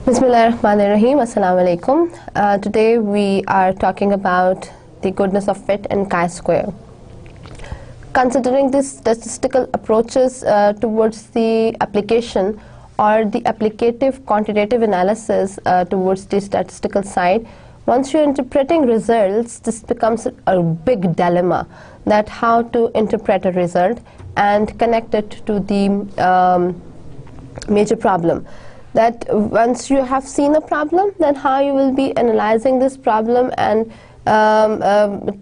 Bismillahirrahmanirrahim. Assalamu alaikum. Today we are talking about the goodness of fit and chi-square. Considering these statistical approaches towards the application or the applicative quantitative analysis towards the statistical side, once you're interpreting results, this becomes a big dilemma, that how to interpret a result and connect it to the major problem. That once you have seen a problem, then how you will be analyzing this problem and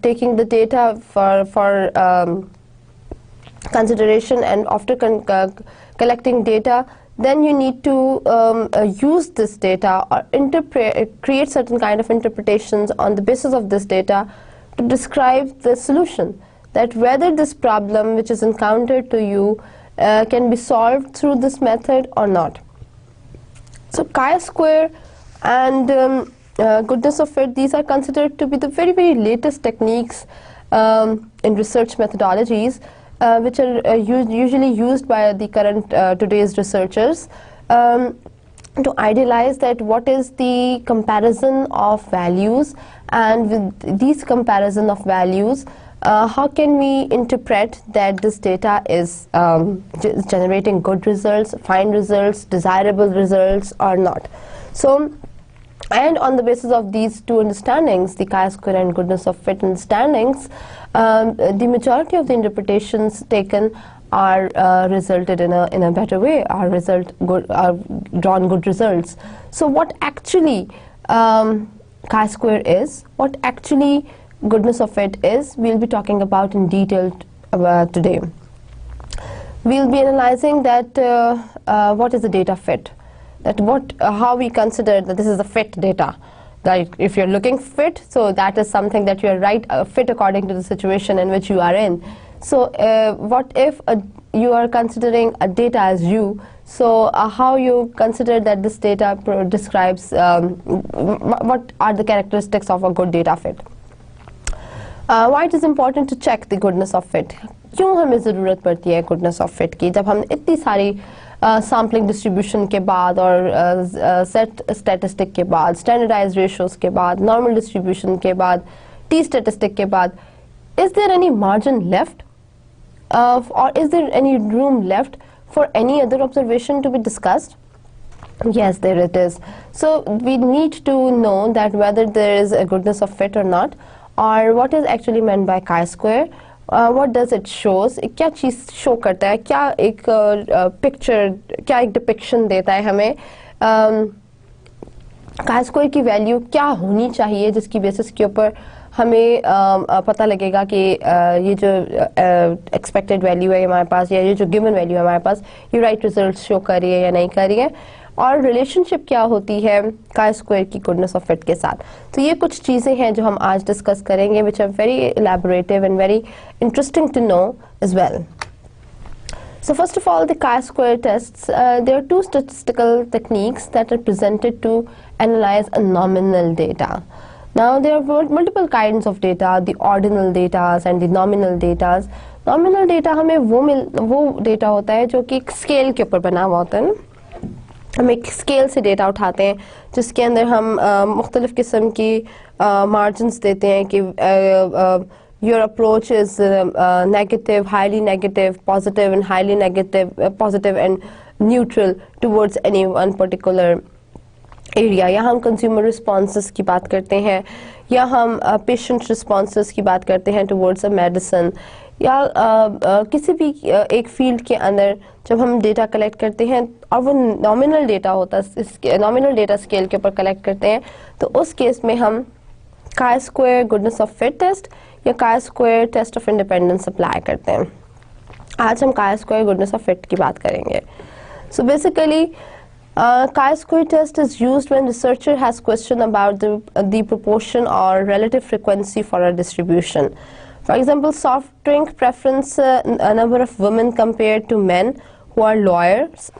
taking the data for consideration, and after collecting data, then you need to use this data or create certain kind of interpretations on the basis of this data to describe the solution, that whether this problem which is encountered to you can be solved through this method or not. So chi-square and goodness of fit, these are considered to be the very latest techniques in research methodologies which are usually used by the current today's researchers to idealize that what is the comparison of values, and with these comparison of values, how can we interpret that this data is generating good results, fine results, desirable results or not. So, and on the basis of these two understandings, the chi-square and goodness of fit understandings, the majority of the interpretations taken are resulted in a better way, are drawn good results. So what actually chi-square is, what actually goodness of fit is, we'll be talking about in detail today. We'll be analyzing that what is the data fit, that how we consider that this is the fit data. Like if you're looking fit, so that is something that you're right fit according to the situation in which you are in. So what if you are considering a data as you, so how you consider that this data describes what are the characteristics of a good data fit. Why it is important to check the goodness of fit? क्यों हमें ज़रूरत पड़ती है goodness of fit की, जब हम इतनी सारी sampling distribution के बाद और set statistic के बाद, standardized ratios के बाद, normal distribution के बाद, t statistic के बाद, is there any margin left or is there any room left for any other observation to be discussed? Yes, there it is. So we need to know that whether there is a goodness of fit or not, or what is actually meant by chi-square, what does it shows, क्या चीज़ show करता है, क्या एक picture, क्या एक depiction देता है हमें, chi-square की value क्या होनी चाहिए जिसकी basis के ऊपर हमें पता लगेगा कि ये जो expected value है हमारे पास, या ये जो given value है हमारे पास, ये right results show कर रही है या नहीं कर रही है, और रिलेशनशिप क्या होती है chi-square की goodness of fit के साथ. तो ये कुछ चीज़ें हैं जो हम आज डिस्कस करेंगे, which are very elaborative and very interesting to know as well. So first of all, the chi-square tests, there are two statistical techniques that are presented to analyze a nominal data. Now there are multiple kinds of data, the ordinal data and the nominal data. Nominal data हमें वो data होता है जो कि scale के ऊपर बना हुआ होता है ना. हम एक स्केल से डेटा उठाते हैं जिसके अंदर हम मुख्तलिफ किस्म की मार्जिन्स देते हैं कि your approach is negative, highly negative, positive and highly negative, positive and neutral towards any one particular area. या हम consumer responses की बात करते हैं, या हम patient responses की बात करते हैं towards a medicine, या किसी भी एक फील्ड के अंदर जब हम डेटा कलेक्ट करते हैं और वो नॉमिनल डेटा होता है, नॉमिनल डेटा स्केल के ऊपर कलेक्ट करते हैं, तो उस केस में हम chi-square goodness of fit test या chi-square test of independence apply करते हैं. आज हम chi-square goodness of fit की बात करेंगे. So basically chi-square test is used when researcher has question about the proportion or relative frequency for a distribution. For example, soft drink preference, a number of women compared to men who are lawyers.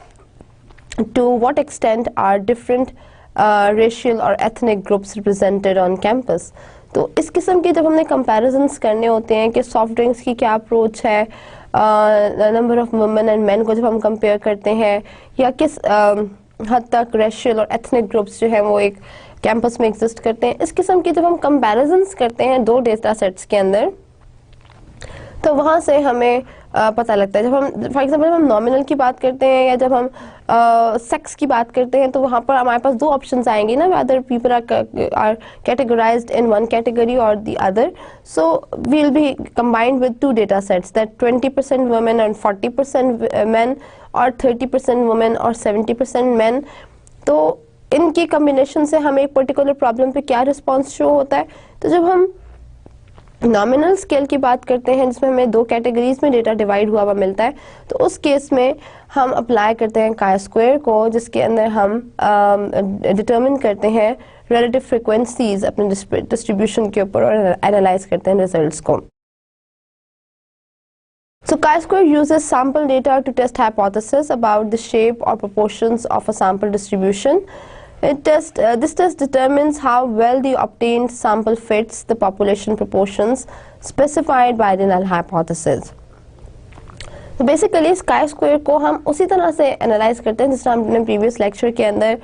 To what extent are different racial or ethnic groups represented on campus? तो इस किस्म के जब हमने comparisons करने होते हैं कि soft drinks की क्या approach है, number of women and men को जब हम compare करते हैं, या किस हद तक रेशियल और एथनिक ग्रुप्स जो हैं वो एक कैंपस में एग्जिस्ट करते हैं। इस किस्म की जब हम कंपैरिजंस करते हैं दो डेटा सेट्स के अंदर, तो वहाँ से हमें पता लगता है। जब हम फॉर एग्जांपल जब हम नॉमिनल की बात करते हैं या जब हम सेक्स की बात करते हैं, तो वहाँ पर हमारे पास दो ऑप्शंस आएंगे ना, whether people are categorised in one category और the other. So we will be combined with two data sets, that 20% women और 40% मेन, और 30% वुमेन और 70% मेन। तो इनकी कम्बिनेशन से हमें एक पर्टिकुलर प्रॉब्लम पे क्या रिस्पॉन्स शो होता है। तो जब हम नॉमिनल स्केल की बात करते हैं जिसमें हमें दो कैटेगरीज में डेटा डिवाइड हुआ हुआ मिलता है, तो उस केस में हम अप्लाई करते हैं काई स्क्वायर को, जिसके अंदर हम डिटरमिन करते हैं रिलेटिव फ्रीक्वेंसीज अपने डिस्ट्रीब्यूशन के ऊपर और एनालाइज करते हैं रिजल्ट्स को। So chi-square uses sample data to test hypothesis about the shape or proportions of a sample distribution. This test determines how well the obtained sample fits the population proportions specified by the null hypothesis. तो basically इस chi-square को हम उसी तरह से analyse करते हैं जिस तरह हमने प्रीवियस लेक्चर के अंदर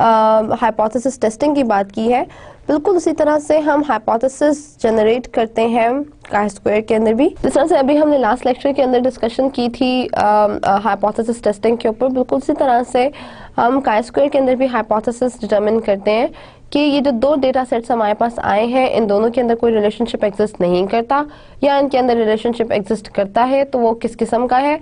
हाइपोथेसिस टेस्टिंग की बात की है। बिल्कुल उसी तरह से हम हाइपोथेसिस जनरेट करते हैं काई स्क्वायर के अंदर भी। जिस तरह से अभी हमने लास्ट लेक्चर के अंदर डिस्कशन की थी हाइपोथेसिस टेस्टिंग के ऊपर, बिल्कुल उसी तरह से हम काई स्क्वायर के अंदर भी हाइपोथेसिस डिटरमिन करते हैं कि ये जो दो डेटा सेट्स हमारे पास आए हैं, इन दोनों के अंदर कोई रिलेशनशिप एग्जिस्ट नहीं करता, या इनके अंदर रिलेशनशिप एग्जिस्ट करता है तो वो किस किस्म का है।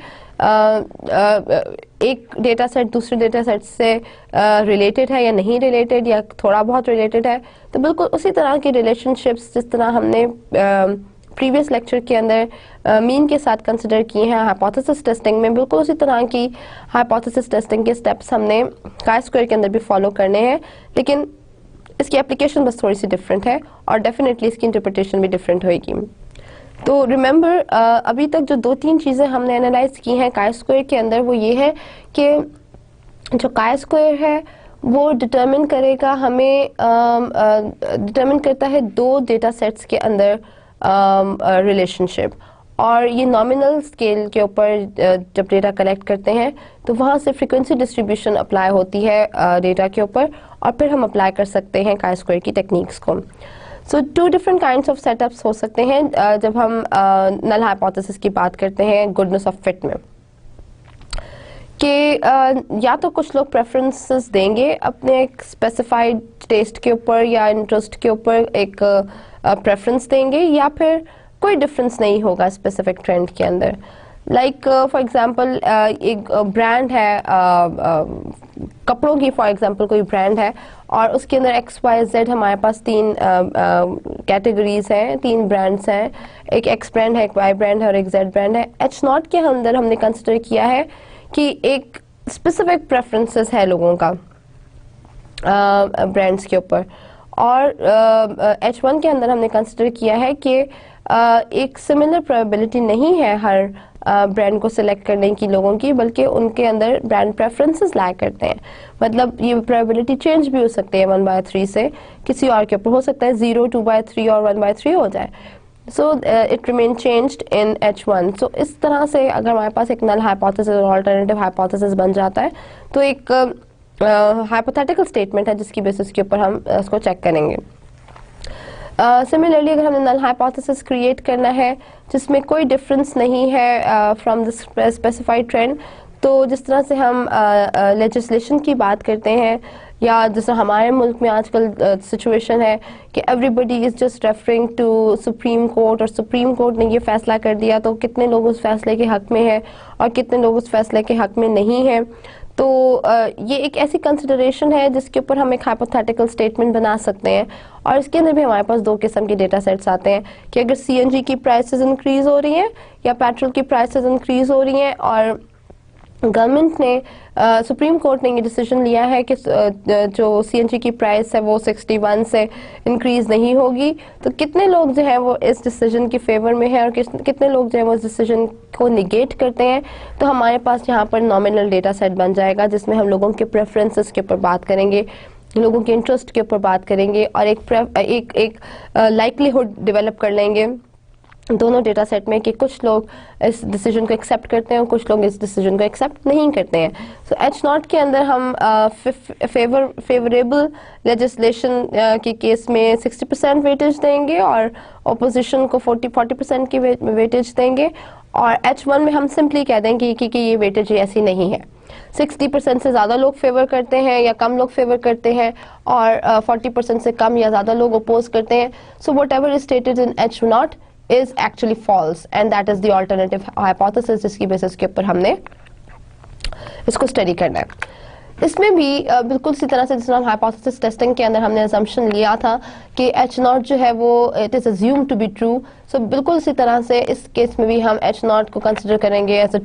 एक डेटा सेट दूसरे डेटा सेट से रिलेटेड है या नहीं रिलेटेड, या थोड़ा बहुत रिलेटेड है। तो बिल्कुल उसी तरह की रिलेशनशिप्स जिस तरह हमने प्रीवियस लेक्चर के अंदर मीन के साथ कंसिडर किए हैं हाइपोथेसिस टेस्टिंग में, बिल्कुल उसी तरह की हाइपोथेसिस टेस्टिंग के स्टेप्स हमने काई स्क्वायर के अंदर भी फॉलो करने हैं, लेकिन इसकी एप्लीकेशन बस थोड़ी सी डिफरेंट है और डेफिनेटली इसकी इंटरप्रिटेशन भी डिफरेंट होगी। तो रिमेंबर अभी तक जो दो तीन चीज़ें हमने एनालाइज की हैं काई स्क्वायर के अंदर, वो ये है कि जो काई स्क्वायर है वो डिटरमिन करेगा हमें डिटरमिन करता है दो डेटा सेट्स के अंदर रिलेशनशिप, और ये नॉमिनल स्केल के ऊपर जब डेटा कलेक्ट करते हैं तो वहाँ से फ्रीक्वेंसी डिस्ट्रीब्यूशन अप्लाई होती है डेटा के ऊपर, और फिर हम अप्लाई कर सकते हैं काई स्क्वायर की टेक्निक्स को। So two different kinds of setups हो सकते हैं जब हम नल हाइपोथेसिस की बात करते हैं गुडनेस ऑफ फिट में, कि या तो कुछ लोग प्रेफरेंसेस देंगे अपने एक स्पेसिफाइड टेस्ट के ऊपर या इंटरेस्ट के ऊपर एक प्रेफरेंस देंगे, या फिर कोई डिफरेंस नहीं होगा स्पेसिफिक ट्रेंड के अंदर। लाइक फॉर एग्जांपल एक ब्रांड है कपड़ों की, फॉर एग्जांपल कोई ब्रांड है और उसके अंदर XYZ हमारे पास तीन कैटेगरीज हैं, तीन ब्रांड्स हैं, एक X ब्रांड है, एक Y ब्रांड है और एक Z ब्रांड है। H0 के अंदर हमने कंसिडर किया है कि एक स्पेसिफिक प्रेफरेंसेस है लोगों का ब्रांड्स के ऊपर, और H1 के अंदर हमने कंसिडर किया है कि एक सिमिलर प्रोबेबिलिटी नहीं है हर ब्रांड को सिलेक्ट करने की लोगों की, बल्कि उनके अंदर ब्रांड प्रेफरेंसेस लाया करते हैं। मतलब ये प्रोबेबिलिटी चेंज भी हो सकती है 1/3 से किसी और के ऊपर, हो सकता है 0, 2/3 और 1/3 हो जाए। So it remain changed in H1। सो इस तरह से अगर हमारे पास एक नल हाइपोथेसिस और अल्टरनेटिव हाइपोथेसिस बन जाता है तो एक हाइपोथेटिकल स्टेटमेंट है जिसकी बेसिस के ऊपर हम इसको चेक करेंगे। सिमिलरली अगर हमें नल हाइपोथेसिस क्रिएट करना है जिसमें कोई डिफरेंस नहीं है फ्रॉम द स्पेसिफाइड ट्रेंड, तो जिस तरह से हम लेजिस्लेशन की बात करते हैं, या जैसे हमारे मुल्क में आजकल सिचुएशन है कि everybody is just referring to supreme court, और सुप्रीम कोर्ट ने ये फैसला कर दिया तो कितने लोग उस फैसले के हक़ में हैं और कितने लोग उस फैसले के हक़ में नहीं हैं। तो ये एक ऐसी कंसिडरेशन है जिसके ऊपर हम एक हाइपोथेटिकल स्टेटमेंट बना सकते हैं, और इसके अंदर भी हमारे पास दो किस्म के डेटा सेट्स आते हैं कि अगर CNG की प्राइसेस इंक्रीज़ हो रही हैं या पेट्रोल की प्राइसेस इंक्रीज़ हो रही हैं और गवर्नमेंट ने सुप्रीम कोर्ट ने ये डिसीजन लिया है कि जो CNG की प्राइस है वो 61 से इंक्रीज़ नहीं होगी, तो कितने लोग जो है वो इस डिसीजन के फेवर में है और कितने लोग जो है वो इस डिसीजन को निगेट करते हैं। तो हमारे पास यहाँ पर नॉमिनल डेटा सेट बन जाएगा जिसमें हम लोगों के प्रेफरेंसेस के ऊपर बात करेंगे, लोगों के इंटरेस्ट के ऊपर बात करेंगे, और एक लाइकलीहुड डेवलप कर लेंगे दोनों डेटा सेट में कि कुछ लोग इस डिसीजन को एक्सेप्ट करते हैं और कुछ लोग इस डिसीजन को एक्सेप्ट नहीं करते हैं। सो H0 के अंदर हम फेवरेबल लेजिस्लेशन के केस में 60% वेटेज देंगे और ऑपोजिशन को 40% की वेटेज देंगे, और H1 में हम सिंपली कह देंगे कि ये वेटेज ऐसी नहीं है। 60% से ज़्यादा लोग फेवर करते हैं या कम लोग फेवर करते हैं, और 40% से कम या ज़्यादा लोग अपोज करते हैं। So what ever is stated in H0 is actually false and that is the alternative hypothesis जिसकी बेसिस के ऊपर हमने इसको स्टडी करना है। इसमें भी बिल्कुल इसी तरह से जिस हम हाइपोथेसिस टेस्टिंग के अंदर हमने असम्पशन लिया था कि H0 जो है वो it is assumed to be true, so बिल्कुल इसी तरह से इस केस में भी हम H0 को कंसिडर करेंगे एज अ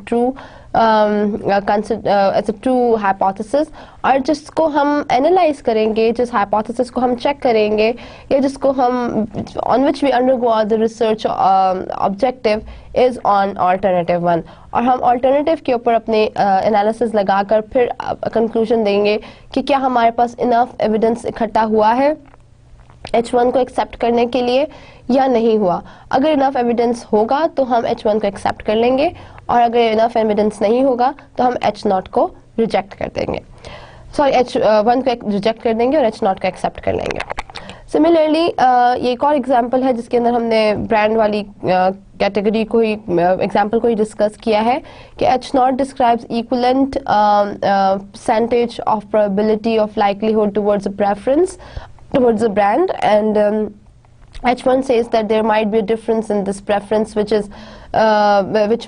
ट्रू हाइपोथेसिस, और जिसको हम एनालाइज करेंगे, जिस हाइपोथेसिस को हम चेक करेंगे या जिसको हम on which we undergo the research objective is on alternative one, और हम अल्टरनेटिव के ऊपर अपने एनालिसिस लगाकर फिर कंक्लूजन देंगे कि क्या हमारे पास इनफ एविडेंस इकट्ठा हुआ है H1 को एक्सेप्ट करने के लिए या नहीं हुआ। अगर इनफ एविडेंस होगा तो हम H1 को एक्सेप्ट कर लेंगे, और अगर इनफ एविडेंस नहीं होगा तो हम H0 को रिजेक्ट कर देंगे, सॉरी H1 को रिजेक्ट कर देंगे और H0 को एक्सेप्ट कर लेंगे। सिमिलरली ये एक और एग्जांपल है जिसके अंदर हमने ब्रांड वाली कैटेगरी को ही एग्जांपल को ही डिस्कस किया है कि H0 describes equivalent percentage of probability of likelihood towards a preference towards a brand, and H1 says that there might be a difference in this preference which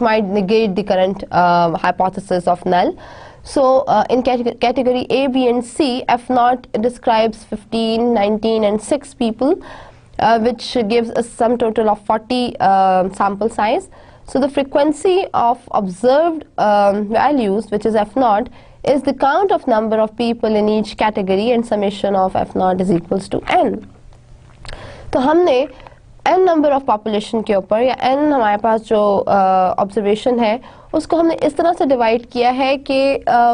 might negate the current hypothesis of null. So in category A, B and C, F0 describes 15, 19 and 6 people, which gives a sum total of 40 sample size. So the frequency of observed values, which is F0, is the count of number of people in each category, and summation of F0 is equals to n. तो हमने n number of population के ऊपर या n हमारे पास जो observation है उसको हमने इस तरह से divide किया है कि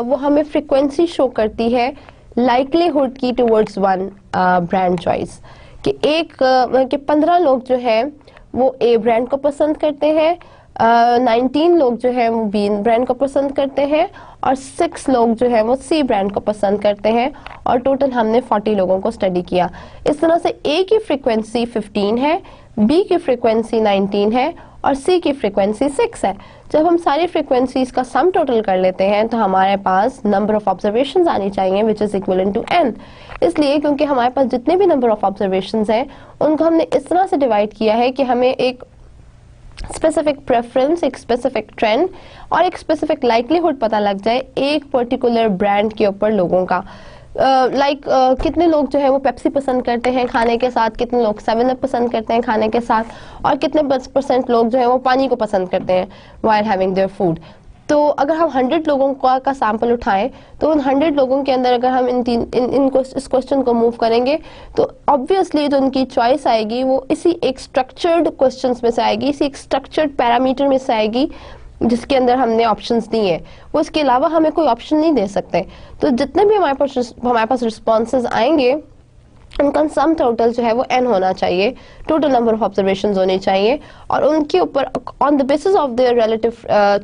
वो हमें frequency show करती है likelihood की towards one brand choice, कि 15 लोग जो है वो A brand को पसंद करते हैं, 19 लोग जो है वो B ब्रांड को पसंद करते हैं, और 6 लोग जो है वो C ब्रांड को पसंद करते हैं, और टोटल हमने 40 लोगों को स्टडी किया। इस तरह से A की फ्रीक्वेंसी 15 है, B की फ्रीक्वेंसी 19 है और C की फ्रीक्वेंसी 6 है। जब हम सारी फ्रीक्वेंसीज का सम टोटल कर लेते हैं तो हमारे पास नंबर ऑफ ऑब्जर्वेशंस आनी चाहिए which is equivalent to n। इसलिए क्योंकि हमारे पास जितने भी नंबर ऑफ ऑब्जर्वेशंस हैं उनको हमने इस तरह से डिवाइड किया है कि हमें एक स्पेसिफिक प्रेफरेंस, एक स्पेसिफिक ट्रेंड और एक स्पेसिफिक लाइक्लीहुड पता लग जाए एक पर्टिकुलर ब्रांड के ऊपर लोगों का। कितने लोग जो है वो पेप्सी पसंद करते हैं खाने के साथ, कितने लोग 7 अप पसंद करते हैं खाने के साथ, और कितने % लोग जो है वो पानी को पसंद करते हैं व्हाइल हैविंग देयर फूड। तो अगर हम 100 लोगों का सैंपल उठाएं तो उन 100 लोगों के अंदर अगर हम इस क्वेश्चन को मूव करेंगे तो ऑब्वियसली जो उनकी चॉइस आएगी वो इसी एक स्ट्रक्चर्ड क्वेश्चंस में से आएगी, इसी एक स्ट्रक्चर्ड पैरामीटर में से आएगी जिसके अंदर हमने ऑप्शंस दिए हैं। वो इसके अलावा हमें कोई ऑप्शन नहीं दे सकते। तो जितने भी हमारे पास रिस्पॉन्सेज आएंगे उनका सम टोटल जो है वो n होना चाहिए, टोटल नंबर ऑफ ऑब्जर्वेशंस होने चाहिए, और उनके ऊपर on the basis of their relative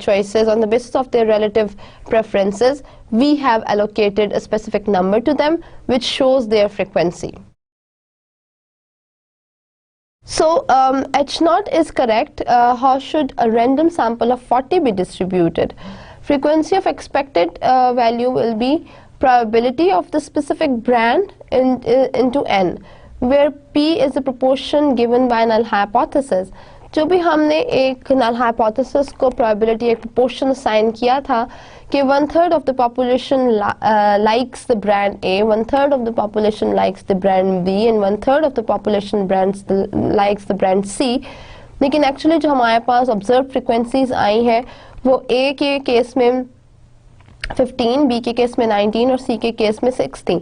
choices, on the basis of their relative preferences, we have allocated a specific number to them which shows their frequency. So H0 is correct. How should a random sample of 40 be distributed? Frequency of expected value will be probability of the specific brand into n, where p is the proportion given by null hypothesis. जो भी हमने एक null hypothesis को probability एक proportion assign किया था कि 1/3 of the population likes the brand A, 1/3 of the population likes the brand B, and 1/3 of the population likes the brand C. लेकिन एक्चुअली जो हमारे पास ऑब्जर्व फ्रिक्वेंसीज आई हैं वो A के केस में 15, B के केस में 19 और C के केस में 16।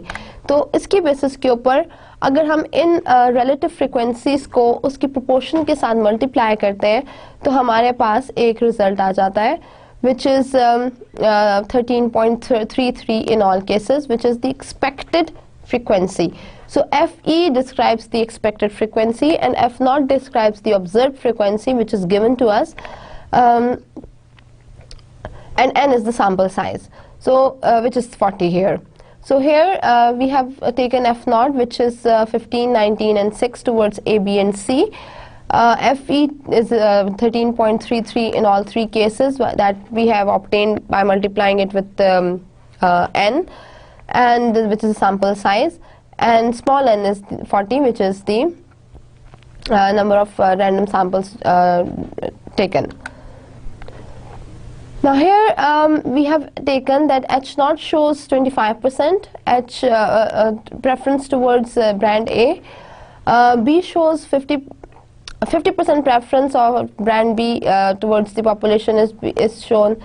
तो इसकी बेसिस के ऊपर अगर हम इन रिलेटिव फ्रिक्वेंसीज को उसकी प्रोपोर्शन के साथ मल्टीप्लाई करते हैं तो हमारे पास एक रिजल्ट आ जाता है which is 13.33 in all cases, which is the expected frequency. So FE describes the expected frequency and F0 describes the observed frequency which is given to us, and N is the sample size, so which is 40 here. So here we have taken F0 which is 15, 19 and 6 towards A, B and C. FE is 13.33 in all three cases that we have obtained by multiplying it with N, and which is the sample size, and small n is 40 which is the number of random samples taken. Now here we have taken that H0 shows 25% preference towards brand A, B shows 50% preference of brand B towards the population is shown,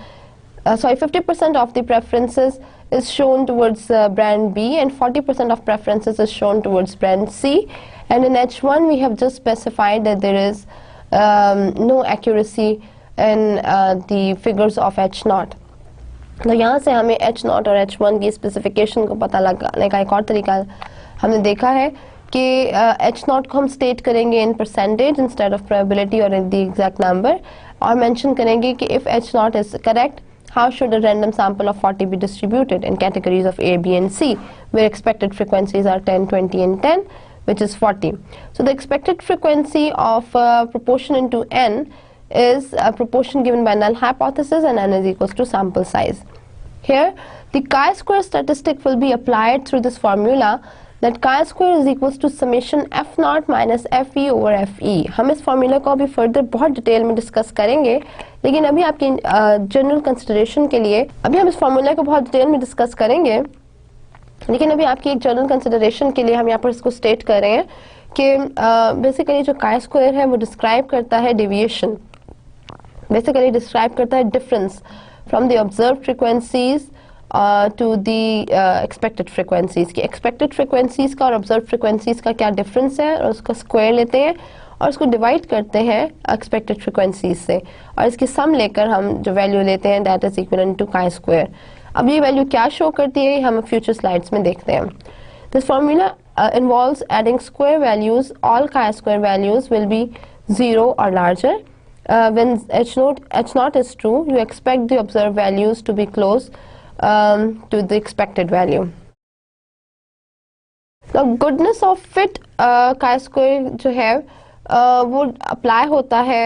50% of the preferences is shown towards brand B and 40% of preferences is shown towards brand C, and in H1 we have just specified that there is no accuracy in the figures of H0. तो यहाँ से हमें H0 और H1 की specification को पता लगाने का एक और तरीका हमने देखा है कि H0 को हम स्टेट करेंगे in percentage instead of probability और इन द एग्जैक्ट नंबर, और मेंशन करेंगे कि if H0 is correct, how should a random sample of 40 be distributed in categories of A, B and C, where expected frequencies are 10, 20 and 10, which is 40. So the expected frequency of proportion into N is a proportion given by null hypothesis, and N is equals to sample size. Here the chi-square statistic will be applied through this formula, that chi-square is equals to summation F0 minus FE over FE. हम इस formula को अभी further बहुत detail में discuss करेंगे, लेकिन अभी आपकी जनरल कंसिडरेशन के लिए, अभी हम इस फॉर्मूला को बहुत डिटेल में डिस्कस करेंगे, लेकिन अभी आपकी एक जनरल कंसिडरेशन के लिए हम यहाँ पर इसको स्टेट कर रहे हैं कि बेसिकली जो काई स्क्वायर है वो डिस्क्राइब करता है डेविएशन, बेसिकली डिस्क्राइब करता है difference from the observe frequencies to the expected frequencies, की एक्सपेक्टेड फ्रिक्वेंसीज का और ऑब्जर्व फ्रिक्वेंसीज का क्या डिफरेंस है, और उसका स्क्वायर लेते हैं और उसको डिवाइड करते हैं एक्सपेक्टेड फ्रिक्वेंसीज से, और इसकी सम लेकर हम जो वैल्यू लेते हैं that is equivalent to chi square. अब ये वैल्यू क्या शो करती है हम फ्यूचर स्लाइड्स में देखते हैं. This formula involves adding square values, all chi square values will be 0 or larger. When H0 is true, you expect the observed values to be close to the expected value. The goodness of fit chi-square जो है वो apply होता है,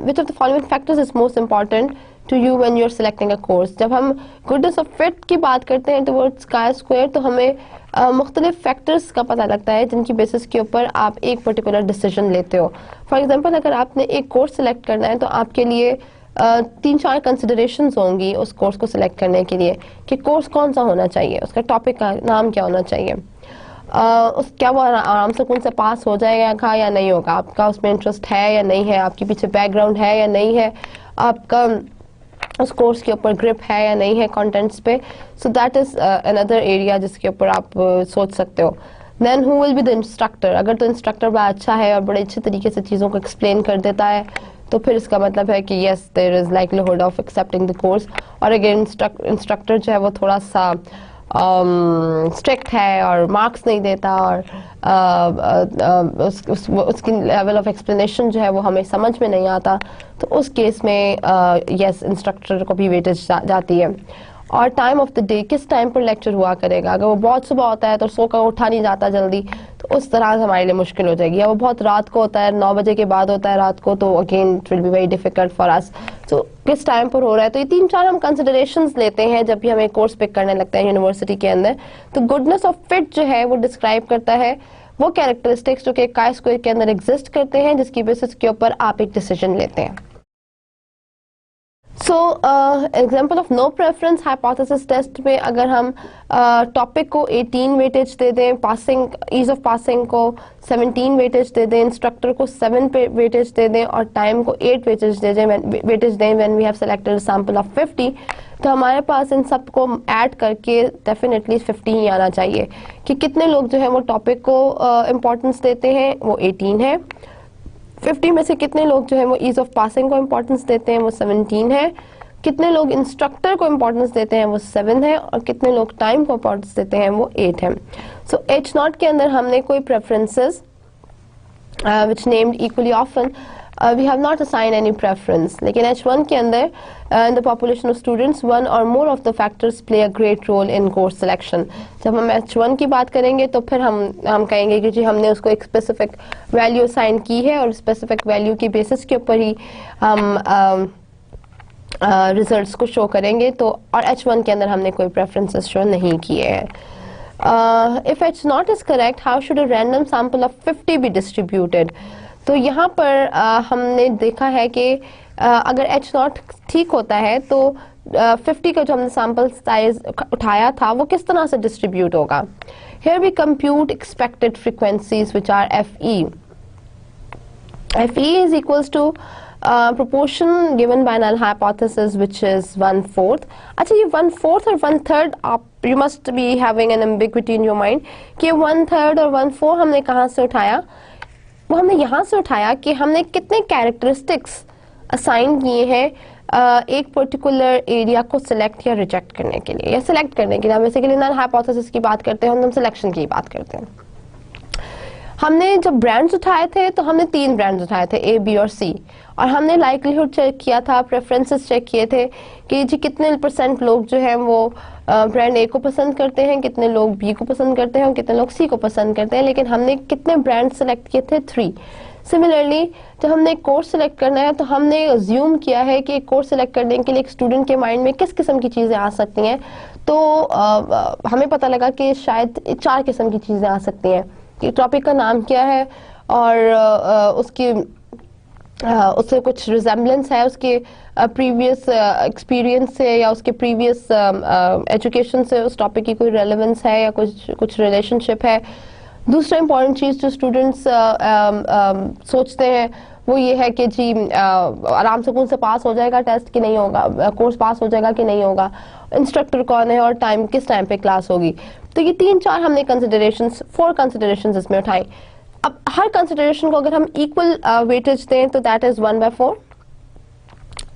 which of the following factors is most important to you when you are selecting a course. जब हम goodness of fit की बात करते हैं towards chi-square तो हमें मुख्तलिफ फैक्टर्स का पता लगता है जिनकी बेसिस के ऊपर आप एक पर्टिकुलर डिसीजन लेते हो. फॉर एग्जांपल अगर आपने एक कोर्स सेलेक्ट करना है तो आपके लिए 3-4 कंसिडरेशंस होंगी उस कोर्स को सिलेक्ट करने के लिए, कि कोर्स कौन सा होना चाहिए, उसका टॉपिक का नाम क्या होना चाहिए, क्या वो आराम से कौन से पास हो जाएगा या नहीं होगा, आपका उसमें इंटरेस्ट है या नहीं है, आपके पीछे बैकग्राउंड है या नहीं है, आपका उस कोर्स के ऊपर ग्रिप है या नहीं है कंटेंट्स पे. So that is another area जिसके ऊपर आप सोच सकते हो. Then who will be the instructor, अगर तो इंस्ट्रक्टर बड़ा अच्छा है और बड़े अच्छे तरीके से चीज़ों को एक्सप्लेन कर देता है तो फिर इसका मतलब है कि yes there is likelihood of accepting the course. और अगेन इंस्ट्रक्टर जो है वो थोड़ा सा स्ट्रिक्ट है और मार्क्स नहीं देता और उसकी लेवल ऑफ एक्सप्लेनेशन जो है वो हमें समझ में नहीं आता, तो उस केस में यस इंस्ट्रक्टर को भी वेटेज जाती है. और टाइम ऑफ द डे, किस टाइम पर लेक्चर हुआ करेगा, अगर वो बहुत सुबह होता है तो सो का उठा नहीं जाता जल्दी तो उस तरह से हमारे लिए मुश्किल हो जाएगी, या वो बहुत रात को होता है 9 बजे के बाद होता है रात को तो again it will be very difficult for us. तो किस टाइम पर हो रहा है, तो ये 3-4 हम कंसिडरेशंस लेते हैं जब भी हमें कोर्स पिक करने लगता है यूनिवर्सिटी के अंदर. तो गुडनेस ऑफ फिट जो है वो डिस्क्राइब करता है वो कैरेक्टरिस्टिक्स जो कि काई स्क्वायर के अंदर एग्जिस्ट करते हैं जिसकी बेसिस के ऊपर आप एक डिसीजन लेते हैं. So example of no preference hypothesis test में अगर हम टॉपिक को 18 वेटेज दे दें, पासिंग ईज ऑफ पासिंग को 17 वेटेज दे दें, इंस्ट्रक्टर को 7 वेटेज दे दें और टाइम को 8 वेटेज दें when we have selected sample of 50, तो हमारे पास इन सब को ऐड करके डेफिनेटली 50 ही आना चाहिए. कि कितने लोग जो है वो टॉपिक को इम्पोर्टेंस देते हैं वो 18 है, 50 में से कितने लोग जो है वो ईज ऑफ पासिंग को इम्पोर्टेंस देते हैं वो 17 है, कितने लोग इंस्ट्रक्टर को इम्पोर्टेंस देते हैं वो 7 है, और कितने लोग टाइम को इम्पोर्टेंस देते हैं वो 8 है। सो H0 के अंदर हमने कोई preferences which named equally often, we have not assigned any preference. लेकिन H1 के अंदर in the population of students, one or more of the factors play a great role in course selection. जब हम H1 की बात करेंगे तो फिर हम कहेंगे कि जी हमने उसको एक स्पेसिफिक वैल्यू असाइन की है और स्पेसिफिक वैल्यू की बेसिस के ऊपर ही हम रिजल्ट्स को शो करेंगे। तो और H1 के अंदर हमने कोई प्रेफरेंसेस शो नहीं किए हैं। If H0 is correct, how should a random sample of 50 be distributed? तो यहाँ पर हमने देखा है कि अगर H0 ठीक होता है तो 50 का जो हमने सैम्पल साइज उठाया था वो किस तरह से डिस्ट्रीब्यूट होगा। Here we compute expected frequencies which are FE. FE is equals to proportion given by null hypothesis which is 1/4. अच्छा ये 1/4 और 1/3 आप you must be having an ambiguity in your mind कि 1/3 और 1/4 हमने कहाँ से उठाया। वो हमने यहाँ से उठाया कि हमने कितने कैरेक्टरिस्टिक्स असाइन किए हैं एक पर्टिकुलर एरिया को सिलेक्ट या रिजेक्ट करने के लिए या सिलेक्ट करने के लिए। हम बेसिकली नल हाइपोथेसिस की बात करते हैं, हम सिलेक्शन की बात करते हैं। हमने जब ब्रांड्स उठाए थे तो हमने 3 ब्रांड्स उठाए थे A, B और C, और हमने लाइकलीहुड चेक किया था, प्रेफरेंसेस चेक किए थे कि जी कितने % लोग जो हैं वो ब्रांड A को पसंद करते हैं, कितने लोग B को पसंद करते हैं और कितने लोग C को पसंद करते हैं। लेकिन हमने कितने ब्रांड सेलेक्ट किए थे? 3। सिमिलरली जब हमने एक कोर्स सेलेक्ट करना है तो हमने अज्यूम किया है कि एक कोर्स सेलेक्ट करने के लिए एक स्टूडेंट के माइंड में किस किस्म की चीज़ें आ सकती हैं। तो हमें पता लगा कि शायद 4 किस्म की चीज़ें आ सकती हैं कि टॉपिक का नाम क्या है और उससे कुछ रिजेम्बलेंस है उसके प्रीवियस एक्सपीरियंस से या उसके प्रीवियस एजुकेशन से उस टॉपिक की कोई रेलेवेंस है या कुछ रिलेशनशिप है। दूसरा इंपॉर्टेंट चीज़ जो स्टूडेंट्स सोचते हैं वो ये है कि जी आराम सुकून से पास हो जाएगा टेस्ट कि नहीं होगा, कोर्स पास हो जाएगा कि नहीं होगा, इंस्ट्रक्टर कौन है और टाइम किस टाइम पे क्लास होगी। तो ये 3-4 हमने कंसिडरेशंस 4 कंसिडरेशंस इसमें उठाई। अब हर कंसिडरेशन को अगर हम इक्वल वेटेज दें तो दैट इज 1/4।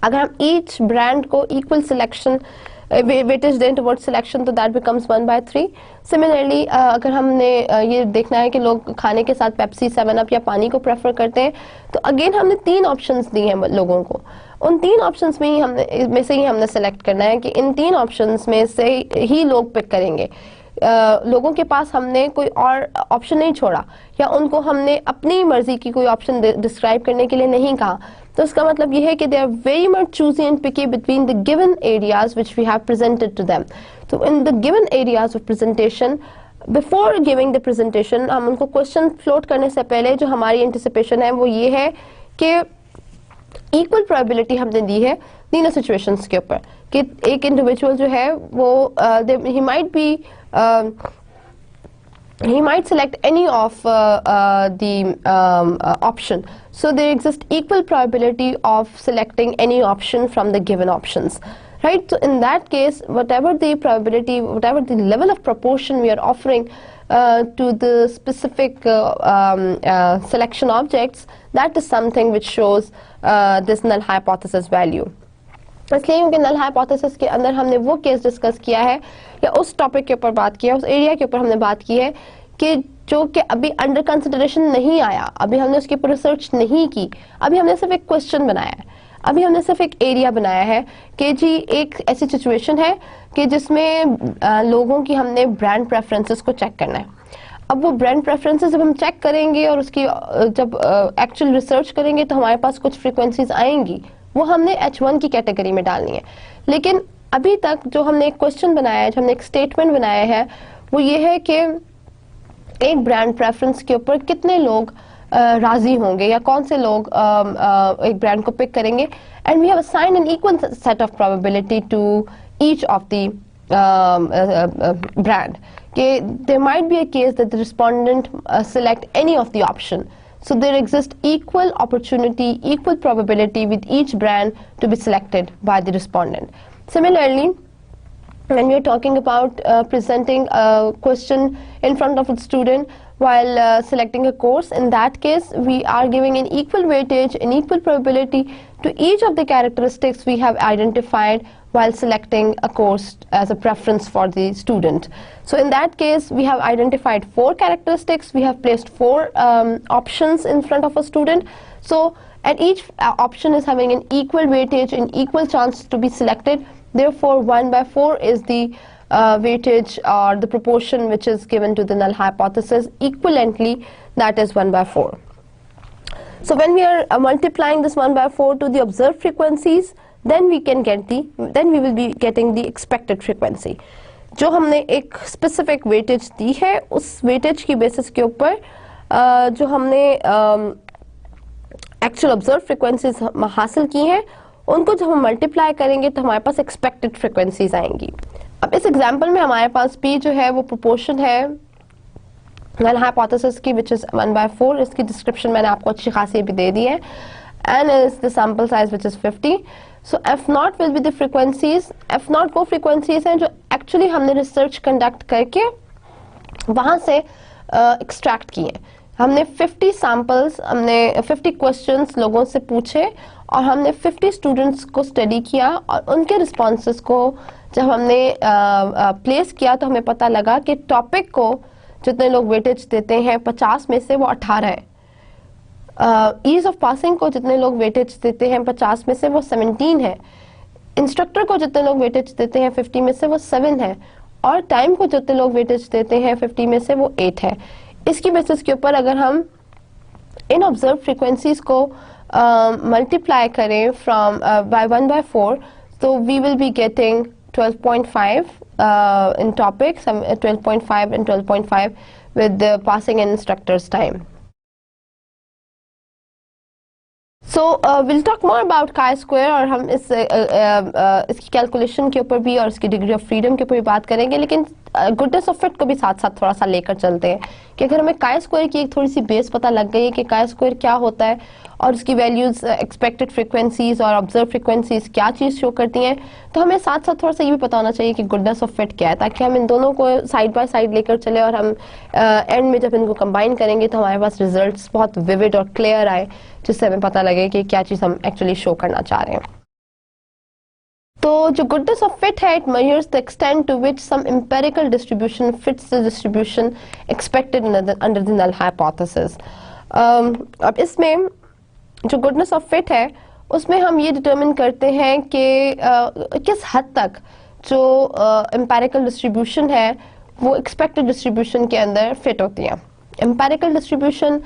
अगर हम ईच ब्रांड को इक्वल सिलेक्शन वेटेज दें टुवर्ड सिलेक्शन तो दैट बिकम्स 1/3। सिमिलरली अगर हमने ये देखना है कि लोग खाने के साथ पेप्सी, 7 अप या पानी को प्रेफर करते हैं तो अगेन हमने 3 ऑप्शंस दिए हैं लोगों को। उन 3 ऑप्शंस में से ही हमने सेलेक्ट करना है कि इन 3 ऑप्शंस में से ही लोग पिक करेंगे। लोगों के पास हमने कोई और ऑप्शन नहीं छोड़ा या उनको हमने अपनी मर्जी की कोई ऑप्शन डिस्क्राइब करने के लिए नहीं कहा। तो इसका मतलब ये है कि they are very much choosy and picky between the given areas which we have presented to them. तो in the given areas of presentation, before giving the presentation, हम उनको क्वेश्चन फ्लोट करने से पहले जो हमारी एंटिसिपेशन है वो ये है कि इक्वल प्रोबेबिलिटी हमने दी है तीनों सिचुएशंस के ऊपर कि एक इंडिविजुअल जो है वो he might select any of the option. So there exists equal probability of selecting any option from the given options, right? So in that case, whatever the probability, whatever the level of proportion we are offering to the specific selection objects, that is something which shows this null hypothesis value. इसलिए क्योंकि null hypothesis के अंदर हमने वो case discuss किया है या उस टॉपिक के ऊपर बात किया, उस एरिया के ऊपर हमने बात की है कि जो कि अभी अंडर कंसिडरेशन नहीं आया, अभी हमने उसके ऊपर रिसर्च नहीं की, अभी हमने सिर्फ एक क्वेश्चन बनाया है, अभी हमने सिर्फ एक एरिया बनाया है कि जी एक ऐसी सिचुएशन है कि जिसमें लोगों की हमने ब्रांड प्रेफरेंसेस को चेक करना है। अब वो ब्रांड प्रेफरेंसेस जब हम चेक करेंगे और उसकी जब एक्चुअल रिसर्च करेंगे तो हमारे पास कुछ फ्रीक्वेंसीज आएंगी, वो हमने H1 की कैटेगरी में डालनी है। लेकिन अभी तक जो हमने एक क्वेश्चन बनाया है, जो हमने एक स्टेटमेंट बनाया है, वो ये है कि एक ब्रांड प्रेफरेंस के ऊपर कितने लोग राजी होंगे या कौन से लोग एक ब्रांड को पिक करेंगे। And we have assigned an equal set of probability to each of the brand कि there might be a case that the respondent select any of the option. So there exists equal opportunity, equal probability with each brand to be selected by the respondent. Similarly, when we are talking about presenting a question in front of a student, while selecting a course. In that case, we are giving an equal weightage, an equal probability to each of the characteristics we have identified while selecting a course as a preference for the student. So in that case, we have identified 4 characteristics, we have placed 4 options in front of a student. So and each option is having an equal weightage and equal chance to be selected. Therefore 1/4 is the weightage or the proportion which is given to the null hypothesis equivalently, that is 1/4. So when we are multiplying this 1/4 to the observed frequencies, then we will be getting the expected frequency. जो हमने एक specific weightage दी है, उस weightage की basis के ऊपर जो हमने actual observed frequencies हासिल की हैं, उनको जब हम multiply करेंगे तो हमारे पास expected frequencies आएंगी. अब इस एग्जाम्पल में हमारे पास P जो है वो प्रोपोर्शन है null hypothesis की, which is 1/4. इसकी डिस्क्रिप्शन मैंने आपको अच्छी खासी भी दे दी है. N is the sample size which is 50. So F0 will be the frequencies. F0 वो frequencies हैं जो actually हमने रिसर्च कंडक्ट करके वहाँ से एक्सट्रैक्ट किए. हमने 50 सैम्पल्स, हमने 50 क्वेश्चंस लोगों से पूछे और हमने 50 स्टूडेंट्स को स्टडी किया और उनके रिस्पॉन्सेस को जब हमने प्लेस किया तो हमें पता लगा कि टॉपिक को जितने लोग वेटेज देते हैं 50 में से वो 18 है. ईज ऑफ पासिंग को जितने लोग वेटेज देते हैं 50 में से वो 17 है. इंस्ट्रक्टर को जितने लोग वेटेज देते हैं 50 में से वो 7 है. और टाइम को जितने लोग वेटेज देते हैं 50 में से वो 8 है. इसकी बेसिस के ऊपर अगर हम इन ऑब्जर्व फ्रीक्वेंसीज को मल्टीप्लाई करें फ्रॉम बाय 1/4, तो we will be getting 12.5 in topics, 12.5 and 12.5 with the passing and instructor's time. So we'll talk more about chi-square और हम इसकी कैलकुलेशन के ऊपर भी और इसकी डिग्री ऑफ फ्रीडम के ऊपर भी बात करेंगे, लेकिन गुडनेस ऑफ फिट को भी साथ साथ थोड़ा सा लेकर चलते हैं कि अगर हमें chi-square की एक थोड़ी सी बेस पता लग गई है कि chi-square क्या होता है और उसकी वैल्यूज एक्सपेक्टेड फ्रीक्वेंसीज और ऑब्जर्व फ्रीक्वेंसीज क्या चीज़ शो करती हैं, तो हमें साथ साथ थोड़ा सा ये भी पता होना चाहिए कि गुडनेस ऑफ फिट क्या है, ताकि हम इन दोनों को साइड बाय साइड लेकर चले और हम एंड में जब इनको कंबाइन करेंगे तो हमारे पास रिजल्ट्स बहुत विविड और क्लियर आए, जिससे हमें पता लगे कि क्या चीज़ हम एक्चुअली शो करना चाह रहे हैं. तो जो गुडनेस ऑफ फिट है, it measures the extent to which some empirical distribution fits the distribution expected under the null hypothesis. अब इसमें जो गुडनेस ऑफ फिट है उसमें हम ये डिटरमिन करते हैं कि किस हद तक जो एम्पिरिकल डिस्ट्रीब्यूशन है वो एक्सपेक्टेड डिस्ट्रीब्यूशन के अंदर फिट होती है. एम्पिरिकल डिस्ट्रीब्यूशन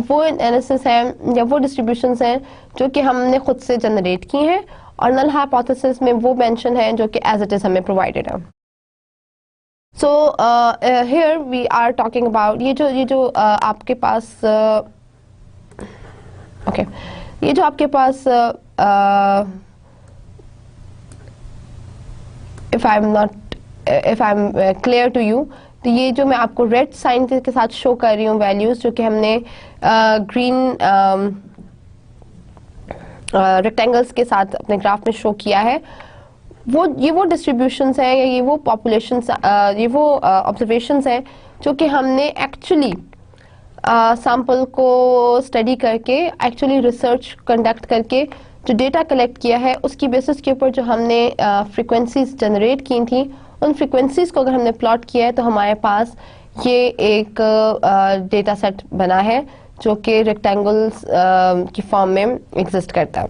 वो एनालिसिस है या वो डिस्ट्रीब्यूशंस हैं जो कि हमने खुद से जनरेट की हैं, और नल हाइपोथेसिस में वो मेंशन है जो कि एज इट इज हमें प्रोवाइडेड है. So here we are talking about ये जो आपके पास ये जो आपके पास if I am clear to you, तो ये जो मैं आपको रेड साइन के साथ शो कर रही हूँ वैल्यूज जो कि हमने ग्रीन रेक्टेंगल्स के साथ अपने ग्राफ में शो किया है, वो डिस्ट्रीब्यूशंस हैं या ये वो पॉपुलेशंस, ये वो ऑब्जर्वेशंस हैं जो कि हमने एक्चुअली सैंपल को स्टडी करके, एक्चुअली रिसर्च कंडक्ट करके जो डेटा कलेक्ट किया है उसकी बेसिस के ऊपर जो हमने फ्रीक्वेंसीज जनरेट की थी, उन फ्रीक्वेंसीज को अगर हमने प्लॉट किया है तो हमारे पास ये एक डेटा सेट बना है जो कि रेक्टेंगल्स की फॉर्म में एग्जिस्ट करता है.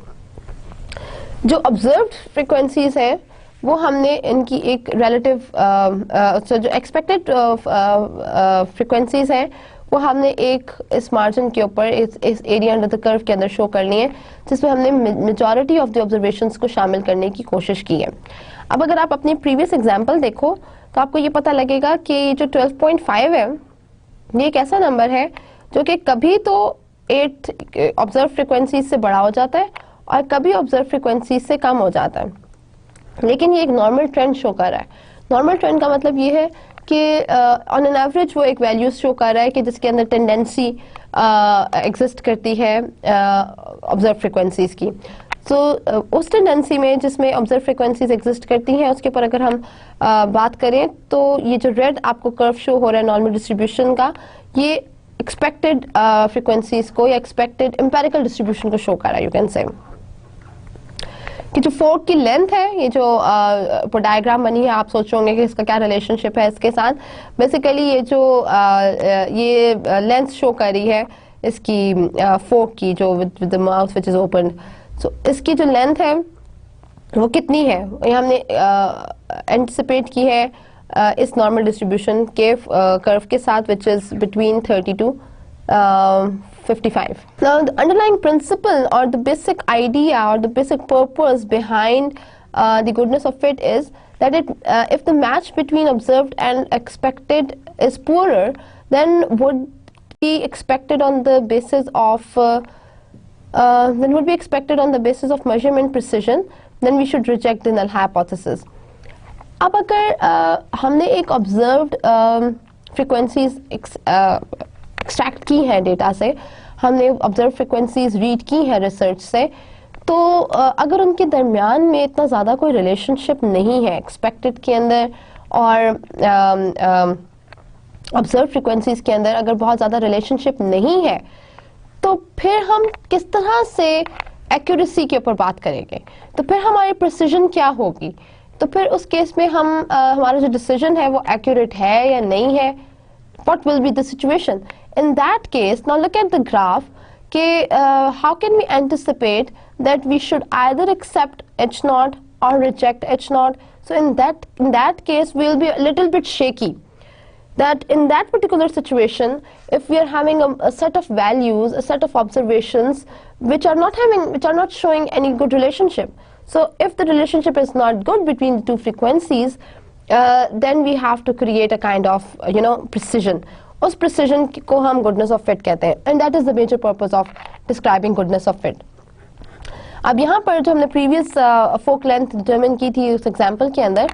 जो ऑब्जर्व्ड फ्रीक्वेंसीज हैं वो हमने इनकी एक रिलेटिव जो एक्सपेक्टेड फ्रीक्वेंसीज हैं वो हमने एक इस मार्जिन के ऊपर इस एरिया अंडर द कर्व के अंदर शो करनी है, जिसमें हमने मेजॉरिटी ऑफ द ऑब्जर्वेशंस को शामिल करने की कोशिश की है. अब अगर आप अपनी प्रीवियस एग्जांपल देखो तो आपको ये पता लगेगा कि जो 12.5 है ये एक ऐसा नंबर है जो कि कभी तो 8 ऑब्जर्व फ्रीक्वेंसी से बड़ा हो जाता है और कभी ऑब्जर्व फ्रीक्वेंसी से कम हो जाता है, लेकिन ये एक नॉर्मल ट्रेंड शो कर रहा है. नॉर्मल ट्रेंड का मतलब ये है कि ऑन एन एवरेज वो एक वैल्यू शो कर रहा है कि जिसके अंदर टेंडेंसी एग्जिस्ट करती है ऑब्जर्व फ्रीक्वेंसीज की. सो उस टेंडेंसी में जिसमें ऑब्जर्व फ्रिक्वेंसीज एग्जिस्ट करती हैं उसके ऊपर अगर हम बात करें तो ये जो रेड आपको कर्व शो हो रहा है नॉर्मल डिस्ट्रीब्यूशन का, ये एक्सपेक्टेड फ्रिक्वेंसीज को या एक्सपेक्टेड एम्पेरिकल डिस्ट्रीब्यूशन को शो कर रहा है। यू कैन से कि जो फोर्क की लेंथ है, ये जो डायग्राम बनी है, आप सोच होंगे कि इसका क्या रिलेशनशिप है इसके साथ। बेसिकली ये जो ये लेंथ शो कर रही है इसकी फोर्क की, जो with the mouth which is open, so इसकी जो लेंथ है वो कितनी है, ये हमने एंटिसिपेट की है इस नॉर्मल डिस्ट्रीब्यूशन के कर्व के साथ, which is between 30 to 55. Now the underlying principle or the basic idea or the basic purpose behind the goodness of fit is that if the match between observed and expected is poorer, then would be expected on the basis of measurement precision, then we should reject the null hypothesis. अब अगर हमने एक observed frequencies extract की है data से, हमने observe frequencies read की है रिसर्च से, तो अगर उनके दरमियान में इतना ज़्यादा कोई रिलेशनशिप नहीं है एक्सपेक्टेड के अंदर और ऑब्जर्व फ्रिक्वेंसीज के अंदर अगर बहुत ज़्यादा रिलेशनशिप नहीं है, तो फिर हम किस तरह से एक्यूरेसी के ऊपर बात करेंगे, तो फिर हमारी प्रिसीजन क्या होगी, तो फिर उस केस में हम हमारा जो डिसीजन है वो एक्यूरेट है या नहीं है, what will be the situation in that case. Now look at the graph, how can we anticipate that we should either accept H naught or reject H naught? So in that case we will be a little bit shaky, that in that particular situation if we are having a set of values, a set of observations which are not showing any good relationship. So if the relationship is not good between the two frequencies, then we have to create a kind of precision. उस precision को हम goodness of fit कहते हैं, and that is the major purpose of describing goodness of fit. अब यहाँ पर जो हमने previous fork length determine की थी उस example के अंदर,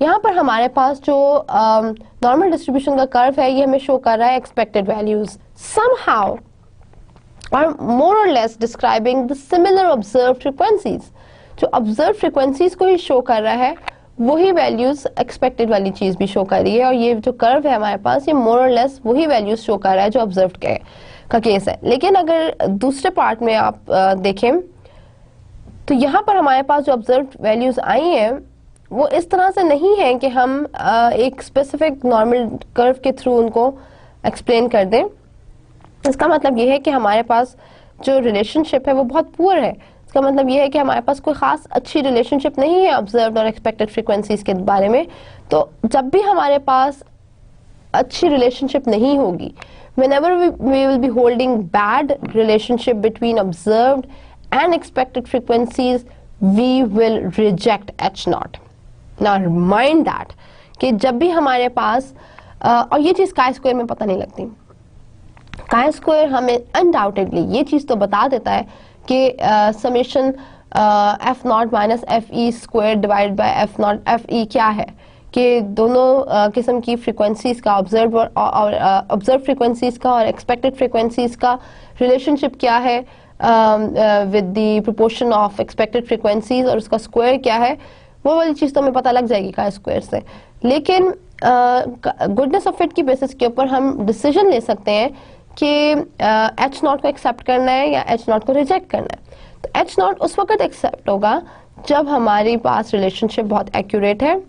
यहाँ पर हमारे पास जो normal distribution का curve है, ये हमें show कर रहा है expected values somehow or more or less describing the similar observed frequencies. जो observed frequencies को ही show कर रहा है, वही वैल्यूज एक्सपेक्टेड वाली चीज भी शो कर रही है, और ये जो कर्व है हमारे पास ये मोर और लेस वही वैल्यूज शो कर रहा है जो ऑब्जर्व्ड का केस है. लेकिन अगर दूसरे पार्ट में आप देखें तो यहाँ पर हमारे पास जो ऑब्जर्व्ड वैल्यूज आई हैं वो इस तरह से नहीं है कि हम एक स्पेसिफिक नॉर्मल कर्व के थ्रू उनको एक्सप्लेन कर दें. इसका मतलब ये है कि हमारे पास जो रिलेशनशिप है वो बहुत पुअर है. इसका मतलब ये है कि हमारे पास कोई खास अच्छी रिलेशनशिप नहीं है ऑब्जर्व्ड और एक्सपेक्टेड फ्रीक्वेंसीज के बारे में. तो जब भी हमारे पास अच्छी रिलेशनशिप नहीं होगी, whenever we will be holding bad relationship between observed and expected frequencies, we will reject H naught. Now mind that कि जब भी हमारे पास और ये चीज़ chi square में पता नहीं लगती. chi square हमें undoubtedly ये चीज़ तो बता देता है कि summation F not minus F E square divide by F not F E क्या है, कि दोनों किस्म की फ्रीक्वेंसीज का ऑब्जर्व फ्रीक्वेंसीज का और एक्सपेक्टेड फ्रीक्वेंसीज का रिलेशनशिप क्या है with the proportion of expected frequencies और उसका स्क्वायर क्या है, वो वाली चीज़ तो हमें पता लग जाएगी का स्क्वायर से. लेकिन गुडनेस ऑफ फिट की बेसिस के ऊपर हम डिसीजन ले सकते हैं कि एच नॉट को एक्सेप्ट करना है या एच नॉट को रिजेक्ट करना है. तो एच नॉट उस वक्त एक्सेप्ट होगा जब हमारे पास रिलेशनशिप बहुत एक्यूरेट है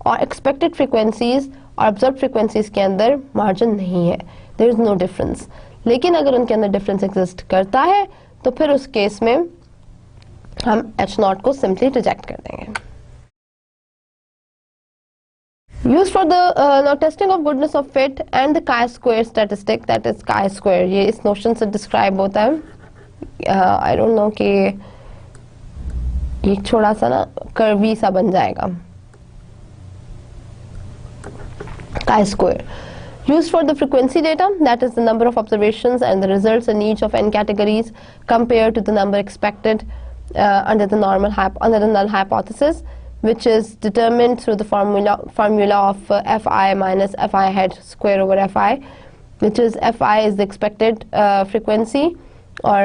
और एक्सपेक्टेड फ्रीक्वेंसीज और ऑब्जर्व फ्रीक्वेंसीज के अंदर मार्जिन नहीं है, देयर इज नो डिफरेंस. लेकिन अगर उनके अंदर डिफरेंस एग्जिस्ट करता है तो फिर उस केस में हम एच नॉट को सिंपली रिजेक्ट कर देंगे. Used for the now testing of goodness of fit and the chi-square statistic, that is chi-square, ये इस notion से describe होता है. I don't know कि ये छोटा सा ना curvy सा बन जाएगा. Chi-square used for the frequency data, that is the number of observations and the results in each of n categories compared to the number expected under the null hypothesis, which is determined through the formula of fi minus fi hat square over fi, which is fi is the expected frequency, or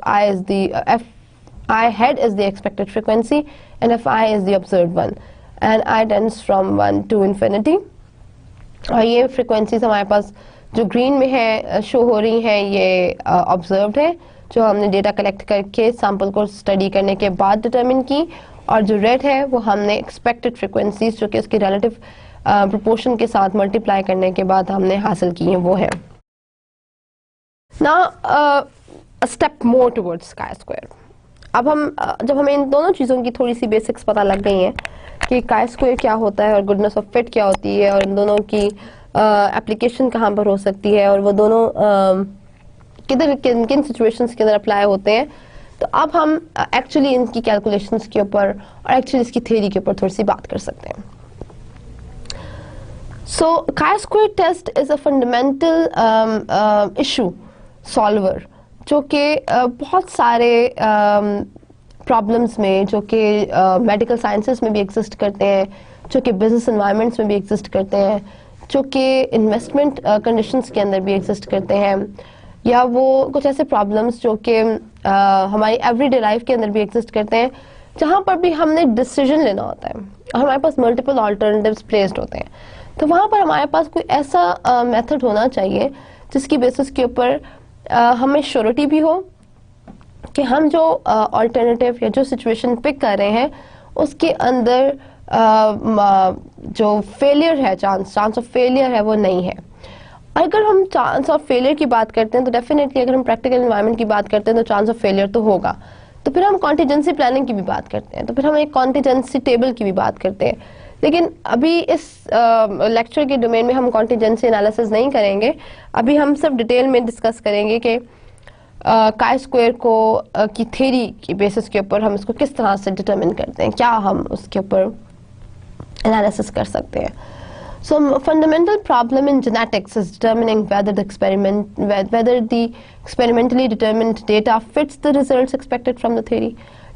fi is the I head is the expected frequency and fi is the observed one, and I tends from 1 to infinity. और ये frequencies हमारे पास जो green में है show हो रही हैं, ये observed है, जो हमने डेटा कलेक्ट करके सैम्पल को स्टडी करने के बाद डिटरमिन की, और जो रेड है वो हमने एक्सपेक्टेड फ्रिक्वेंसीज जो कि उसकी रिलेटिव प्रोपोर्शन के साथ मल्टीप्लाई करने के बाद हमने हासिल की हैं, वो है। Now a step more towards chi square. अब हम जब हमें इन दोनों चीज़ों की थोड़ी सी बेसिक्स पता लग गई हैं कि chi स्क्वायर क्या होता है और गुडनेस ऑफ फिट क्या होती है और इन दोनों की एप्लीकेशन कहाँ पर हो सकती है और वो दोनों किधर किन सिचुएशंस के अंदर अप्लाई होते हैं, तो अब हम एक्चुअली इनकी कैलकुलेशंस के ऊपर और एक्चुअली इसकी थ्योरी के ऊपर थोड़ी सी बात कर सकते हैं। So chi square test is a fundamental issue solver जो कि बहुत सारे प्रॉब्लम्स में, जो कि मेडिकल साइंसेस में भी एग्जिस्ट करते हैं, जो कि बिजनेस एनवायरनमेंट्स में भी एग्जिस्ट करते हैं, जो कि इन्वेस्टमेंट कंडीशंस के अंदर भी एग्जिस्ट करते हैं, या वो कुछ ऐसे प्रॉब्लम्स जो कि हमारी एवरीडे लाइफ के अंदर भी एग्जिस्ट करते हैं, जहाँ पर भी हमने डिसीजन लेना होता है और हमारे पास मल्टीपल ऑल्टरनेटिव्स प्लेस्ड होते हैं, तो वहाँ पर हमारे पास कोई ऐसा मेथड होना चाहिए जिसकी बेसिस के ऊपर हमें श्योरिटी भी हो कि हम जो ऑल्टरनेटिव या जो सिचुएशन पिक कर रहे हैं उसके अंदर जो फेलियर है, चांस ऑफ फेलियर है, वो नहीं है। अगर हम चांस ऑफ फेलियर की बात करते हैं तो डेफिनेटली अगर हम प्रैक्टिकल एनवायरनमेंट की बात करते हैं तो चांस ऑफ फेलियर तो होगा। तो फिर हम कॉन्टीजेंसी प्लानिंग की भी बात करते हैं, तो फिर हम एक कॉन्टीजेंसी टेबल की भी बात करते हैं। लेकिन अभी इस लेक्चर के डोमेन में हम कॉन्टीजेंसी एनालिसिस नहीं करेंगे, अभी हम सिर्फ डिटेल में डिस्कस करेंगे कि chi स्क्वायर को की थ्योरी की बेसिस के ऊपर हम इसको किस तरह से डिटरमिन करते हैं, क्या हम उसके ऊपर एनालिसिस कर सकते हैं। So fundamental problem in genetics is determining whether the experimentally determined data fits the results expected from the theory।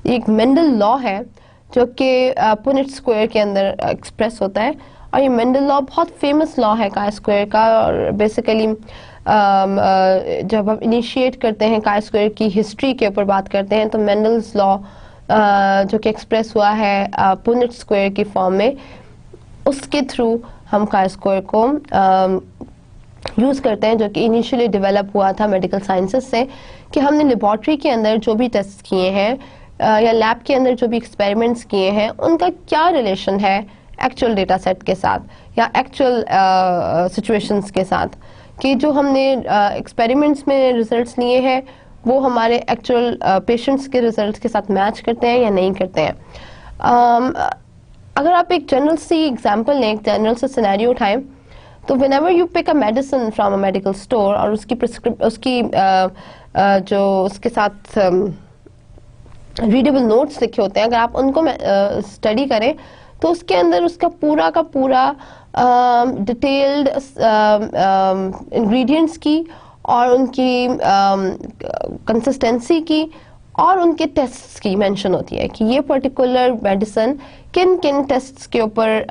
एक मेंडल लॉ है जो कि पुनेट स्क्वायर के अंदर एक्सप्रेस होता है, और ये मेंडल लॉ बहुत फेमस लॉ है chi स्क्वायर का। और बेसिकली जब हम इनिशिएट करते हैं chi स्क्वायर की हिस्ट्री के ऊपर बात करते हैं तो मेंडल्स लॉ जो कि एक्सप्रेस हुआ है पुनेट स्क्वायर की फॉर्म में, उसके थ्रू हम chi स्क्वायर को यूज़ करते हैं, जो कि इनिशियली डेवलप हुआ था मेडिकल साइंसेस से, कि हमने लेबॉर्ट्री के अंदर जो भी टेस्ट किए हैं या लैब के अंदर जो भी एक्सपेरिमेंट्स किए हैं उनका क्या रिलेशन है एक्चुअल डेटा सेट के साथ या एक्चुअल सिचुएशंस के साथ, कि जो हमने एक्सपेरिमेंट्स में रिजल्ट्स लिए हैं वो हमारे एक्चुअल पेशेंट्स के रिजल्ट्स के साथ मैच करते हैं या नहीं करते हैं। अगर आप एक जनरल सी एग्जांपल लें, एक जनरल सा सिनेरियो उठाएं, तो whenever you pick a medicine from a medical store और उसकी जो उसके साथ रीडेबल नोट्स लिखे होते हैं, अगर आप उनको स्टडी करें तो उसके अंदर उसका पूरा का पूरा डिटेल्ड इंग्रेडिएंट्स की और उनकी कंसिस्टेंसी की और उनके टेस्ट्स की मेंशन होती है कि ये पर्टिकुलर मेडिसिन किन किन टेस्ट्स के ऊपर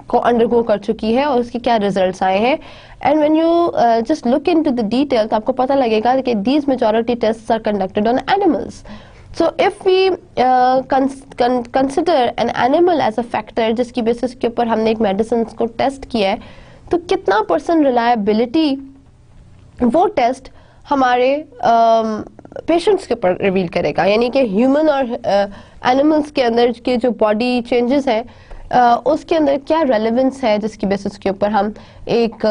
को अंडरगो कर चुकी है और उसके क्या रिजल्ट्स आए हैं। And when you just look into the detail तो आपको पता लगेगा कि these majority tests are conducted on animals. So if we consider an animal as a factor जिसकी बेसिस के ऊपर हमने एक मेडिसिन को टेस्ट किया है, तो कितना % रिलायबिलिटी वो टेस्ट हमारे पेशेंट्स के ऊपर रिवील करेगा, यानी कि ह्यूमन और एनिमल्स के अंदर के जो बॉडी चेंजेस हैं उसके अंदर क्या रेलेवेंस है जिसकी बेसिस के ऊपर हम एक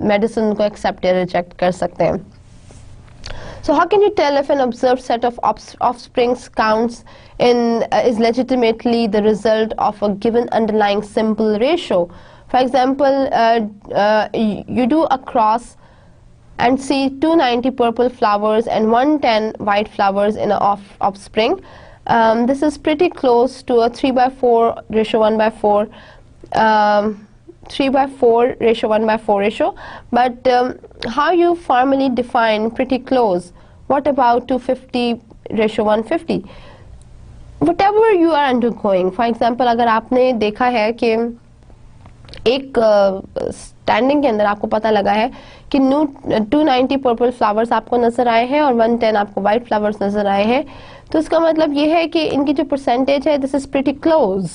मेडिसिन को एक्सेप्ट या रिजेक्ट कर सकते हैं। So how can you tell if an observed set of offsprings counts is legitimately the result of a given underlying simple ratio? For example, you do a cross and see 290 purple flowers and 110 white flowers in an offspring. This is pretty close to a 3/4 ratio 1/4 3/4 ratio 1/4 ratio, but how you formally define pretty close? What about 250 ratio 150? Whatever you are undergoing, for example, अगर आपने देखा है कि एक standing के अंदर आपको पता लगा है कि 290 पर्पल फ्लावर्स आपको नजर आए हैं और 110 आपको वाइट फ्लावर्स नजर आए हैं, तो इसका मतलब ये है कि इनकी जो परसेंटेज है, this is pretty close.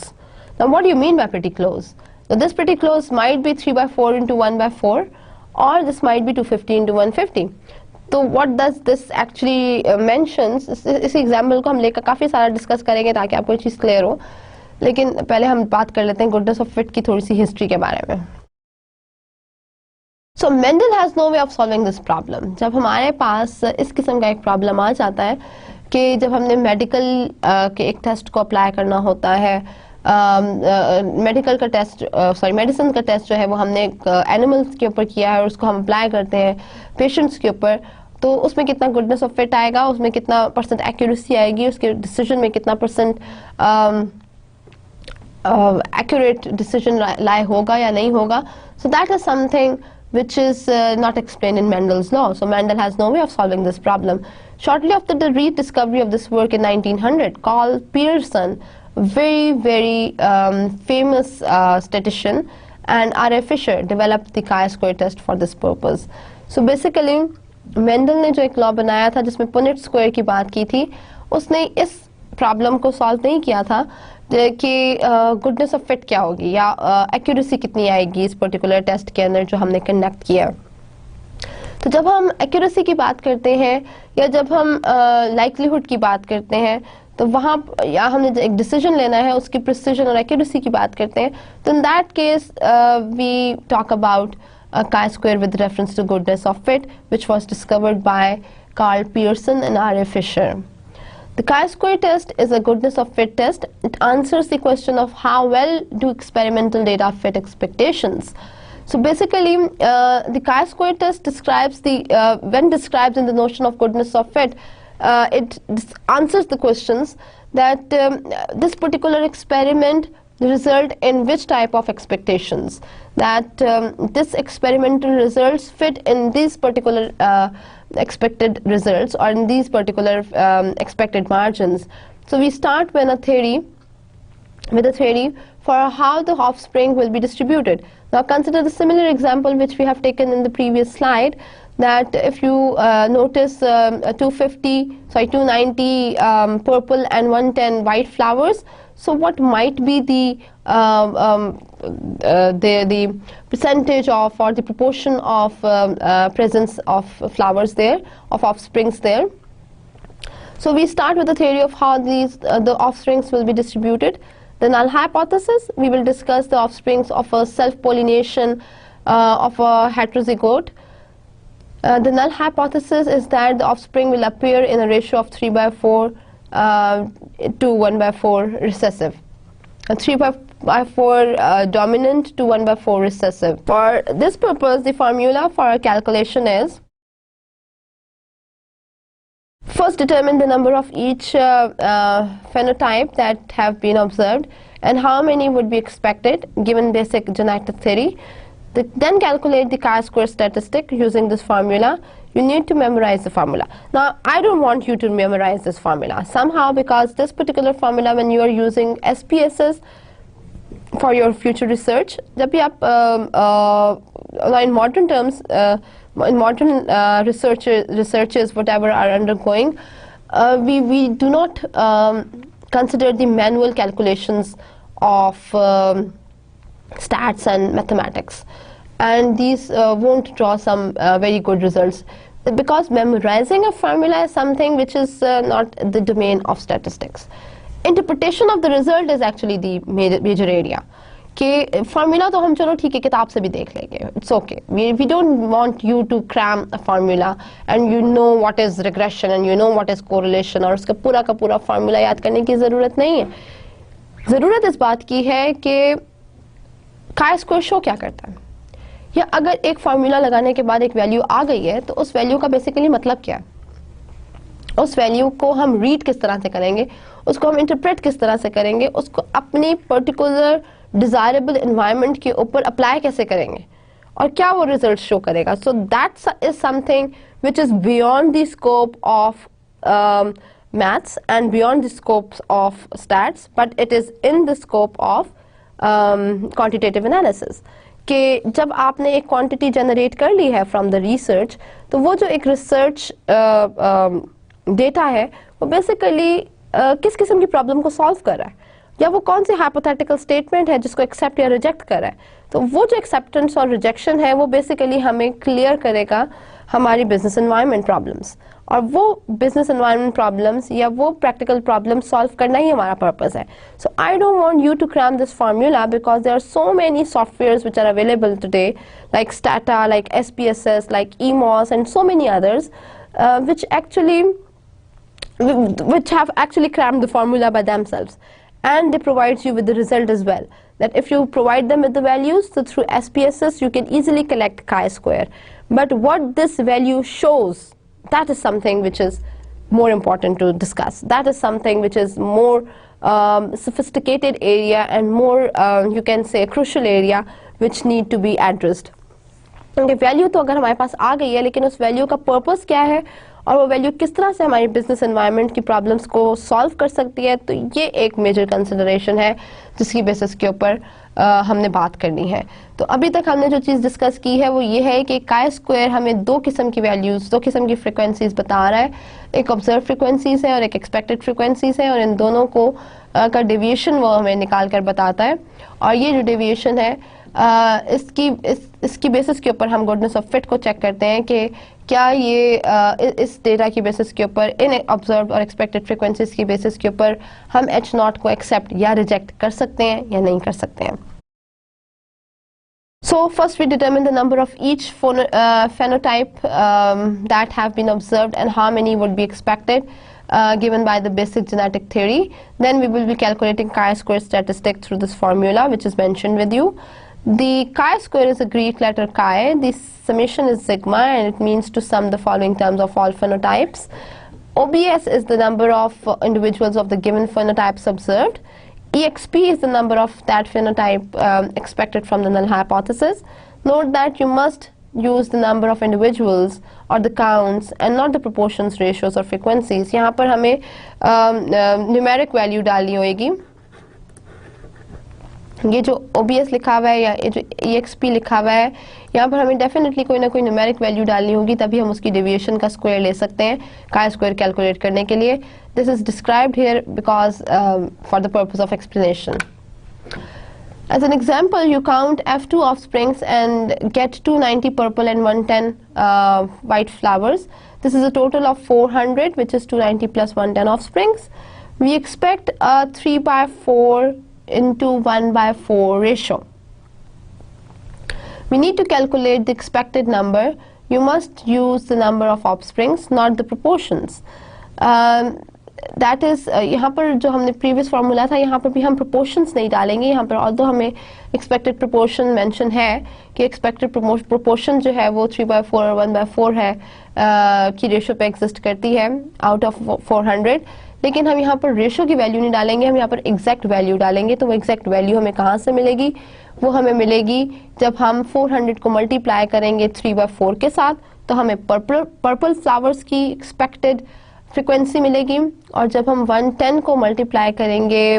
Now what do you mean by pretty close? So this pretty close might be 3/4 into 1/4, or this might be 250 into 150. तो what does this actually mentions? इस एग्जाम्पल को हम लेकर काफ़ी सारा discuss करेंगे ताकि आपको ये चीज़ क्लियर हो, लेकिन पहले हम बात कर लेते हैं गुडनेस ऑफ फिट की थोड़ी सी हिस्ट्री के बारे में. So Mendel has no way of solving this problem. जब हमारे पास इस किस्म का एक प्रॉब्लम आ जाता है कि जब हमने मेडिकल के एक टेस्ट को अप्लाई करना होता है, मेडिकल का टेस्ट, मेडिसिन का टेस्ट जो है वो हमने एनिमल्स के ऊपर किया है और उसको हम अप्लाई करते हैं पेशेंट्स के ऊपर, तो उसमें कितना गुडनेस ऑफ फिट आएगा, उसमें कितना परसेंट एक्यूरेसी आएगी, उसके डिसीजन में कितना परसेंट एक्यूरेट डिसीजन लाई होगा या नहीं होगा. So that is something which is not explained in Mendel's law. So Mendel has no way of solving this problem. Shortly after the rediscovery of this work in 1900, Carl Pearson, very famous statistician, and R.A. Fisher developed the chi-square test for this purpose. So basically Mendel ने जो एक law बनाया था जिसमें Punnett square की बात की थी, उसने इस प्रॉब्लम को सॉल्व नहीं किया था कि गुडनेस ऑफ फिट क्या होगी या एक्यूरेसी कितनी आएगी इस पर्टिकुलर टेस्ट के अंदर जो हमने कंडक्ट किया. तो जब हम एक्यूरेसी की बात करते हैं या जब हम लाइक्लीहुड की बात करते हैं, तो वहाँ या हमने एक डिसीजन लेना है उसकी प्रिसीजन और एक्यूरेसी की बात करते हैं, तो in that case we talk about chi-square with reference to goodness of fit, which was discovered by Carl Pearson and R.A. Fisher. The chi-square test is a goodness of fit test. It answers the question of how well do experimental data fit expectations. So basically, the chi-square test describes when described in the notion of goodness of fit, it answers the questions that this particular experiment result in which type of expectations, that this experimental results fit in these particular expected results or in these particular expected margins. So we start with a theory for how the offspring will be distributed. Now consider the similar example which we have taken in the previous slide, that if you notice 290 purple and 110 white flowers, so what might be the percentage of or the proportion of presence of flowers there, of offsprings there? So we start with the theory of how the offsprings will be distributed. The null hypothesis, we will discuss the offsprings of a self-pollination of a heterozygote. The null hypothesis is that the offspring will appear in a ratio of 3/4 to 1/4 recessive. 3/4 dominant to 1/4 recessive. For this purpose, the formula for our calculation is: first, determine the number of each phenotype that have been observed and how many would be expected given basic genetic theory. Then calculate the chi-square statistic using this formula. You need to memorize the formula. Now, I don't want you to memorize this formula somehow, because this particular formula, when you are using SPSS for your future research, जब भी आप in modern terms, in modern researches whatever are undergoing, we do not consider the manual calculations of stats and mathematics, and these won't draw some very good results, because memorizing a formula is something which is not the domain of statistics. Interpretation of the result is actually the major area. कि formula तो हम चलो ठीक है किताब से भी देख लेंगे, it's okay. We don't want you to cram a formula and you know what is regression and you know what is correlation और उसका पूरा का पूरा formula याद करने की ज़रूरत नहीं है. ज़रूरत इस बात की है कि chi-square शो क्या करता है, या अगर एक फार्मूला लगाने के बाद एक वैल्यू आ गई है तो उस वैल्यू का बेसिकली मतलब क्या है, उस वैल्यू को हम रीड किस तरह से करेंगे, उसको हम इंटरप्रेट किस तरह से करेंगे, उसको अपनी पर्टिकुलर डिजायरेबल एनवायरनमेंट के ऊपर अप्लाई कैसे करेंगे और क्या वो रिजल्ट शो करेगा. So that is something which is beyond the scope of maths and beyond the scopes of stats, but it is in the scope of quantitative analysis कि जब आपने एक क्वांटिटी जनरेट कर ली है फ्रॉम द रिसर्च, तो वो जो एक रिसर्च डेटा है वो बेसिकली किस किस्म की प्रॉब्लम को सॉल्व कर रहा है, या वो कौन सी हाइपोथेटिकल स्टेटमेंट है जिसको एक्सेप्ट या रिजेक्ट कर रहा है। तो वो जो एक्सेप्टेंस और रिजेक्शन है वो बेसिकली हमें क्लियर करेगा हमारी बिजनेस एनवायरनमेंट प्रॉब्लम्स, और वो बिजनेस एनवायरनमेंट प्रॉब्लम्स या वो प्रैक्टिकल प्रॉब्लम सॉल्व करना ही हमारा पर्पस है। So I don't want you to cram this formula because there are so many softwares which are available today like Stata, like SPSS, like EMOS and so many others which have actually crammed the formula by themselves, and they provide you with the result as well, that if you provide them with the values, so through SPSS you can easily collect chi-square, but what this value shows, that is something which is more important to discuss. That is something which is more sophisticated area and more you can say a crucial area which need to be addressed. क्योंकि value तो अगर हमारे पास आ गई है, लेकिन उस value का purpose क्या है और वो वैल्यू किस तरह से हमारी बिजनेस एनवायरनमेंट की प्रॉब्लम्स को सॉल्व कर सकती है, तो ये एक मेजर कंसिडरेशन है जिसकी बेसिस के ऊपर हमने बात करनी है। तो अभी तक हमने जो चीज़ डिस्कस की है वो ये है कि काई स्क्वायर हमें दो किस्म की वैल्यूज़, दो किस्म की फ्रिक्वेंसीज बता रहा है। एक ऑब्जर्व फ्रिक्वेंसीज है और एक एक्सपेक्टेड फ्रिक्वेंसीज है, और इन दोनों को का डेविएशन वो हमें निकाल कर बताता है। और ये जो डेविएशन है इसकी बेसिस के ऊपर हम गुडनेस ऑफ फिट को चेक करते हैं कि क्या ये इस डेटा की बेसिस के ऊपर इन ऑब्जर्व्ड और एक्सपेक्टेड फ्रिक्वेंसीज की बेसिस के ऊपर हम H0 को एक्सेप्ट या रिजेक्ट कर सकते हैं या नहीं कर सकते हैं। So first we determine the number of each phenotype that have been observed and how many would be expected given by the basic genetic theory. Then we will be calculating chi-square statistic through this formula which is mentioned with you. The chi-square is a Greek letter chi. The summation is sigma and it means to sum the following terms of all phenotypes. OBS is the number of individuals of the given phenotypes observed. EXP is the number of that phenotype expected from the null hypothesis. Note that you must use the number of individuals or the counts and not the proportions, ratios or frequencies. यहाँ पर हमें numeric value डालनी होगी। ये जो OBS लिखा हुआ है या ये जो EXP लिखा हुआ है, यहाँ पर हमें डेफिनेटली कोई ना कोई न्यूमेरिक वैल्यू डालनी होगी, तभी हम उसकी डेविएशन का स्क्वायर ले सकते हैं chi स्क्वायर कैलकुलेट करने के लिए। This is described here because for the purpose of explanation. As an example, you count F2 offsprings and get 290 purple and 110 white flowers. This is a total of 400, which is 290 plus 110 offsprings. We expect a 3/4 into 1/4 ratio. We need to calculate the expected number. You must use the number of offsprings, not the proportions. That is, यहाँ पर जो हमने previous formula था, यहाँ पर भी हम proportions नहीं डालेंगे। यहाँ पर although हमें expected proportion mention है कि expected proportion जो है वो 3/4 और 1/4 है की ratio पे exist करती है out of 400, लेकिन हम यहाँ पर रेशो की वैल्यू नहीं डालेंगे, हम यहाँ पर एग्जैक्ट वैल्यू डालेंगे। तो वो एग्जैक्ट वैल्यू हमें कहाँ से मिलेगी? वो हमें मिलेगी जब हम 400 को मल्टीप्लाई करेंगे 3/4 के साथ, तो हमें पर्पल फ्लावर्स की एक्सपेक्टेड फ्रिक्वेंसी मिलेगी, और जब हम 110 को मल्टीप्लाई करेंगे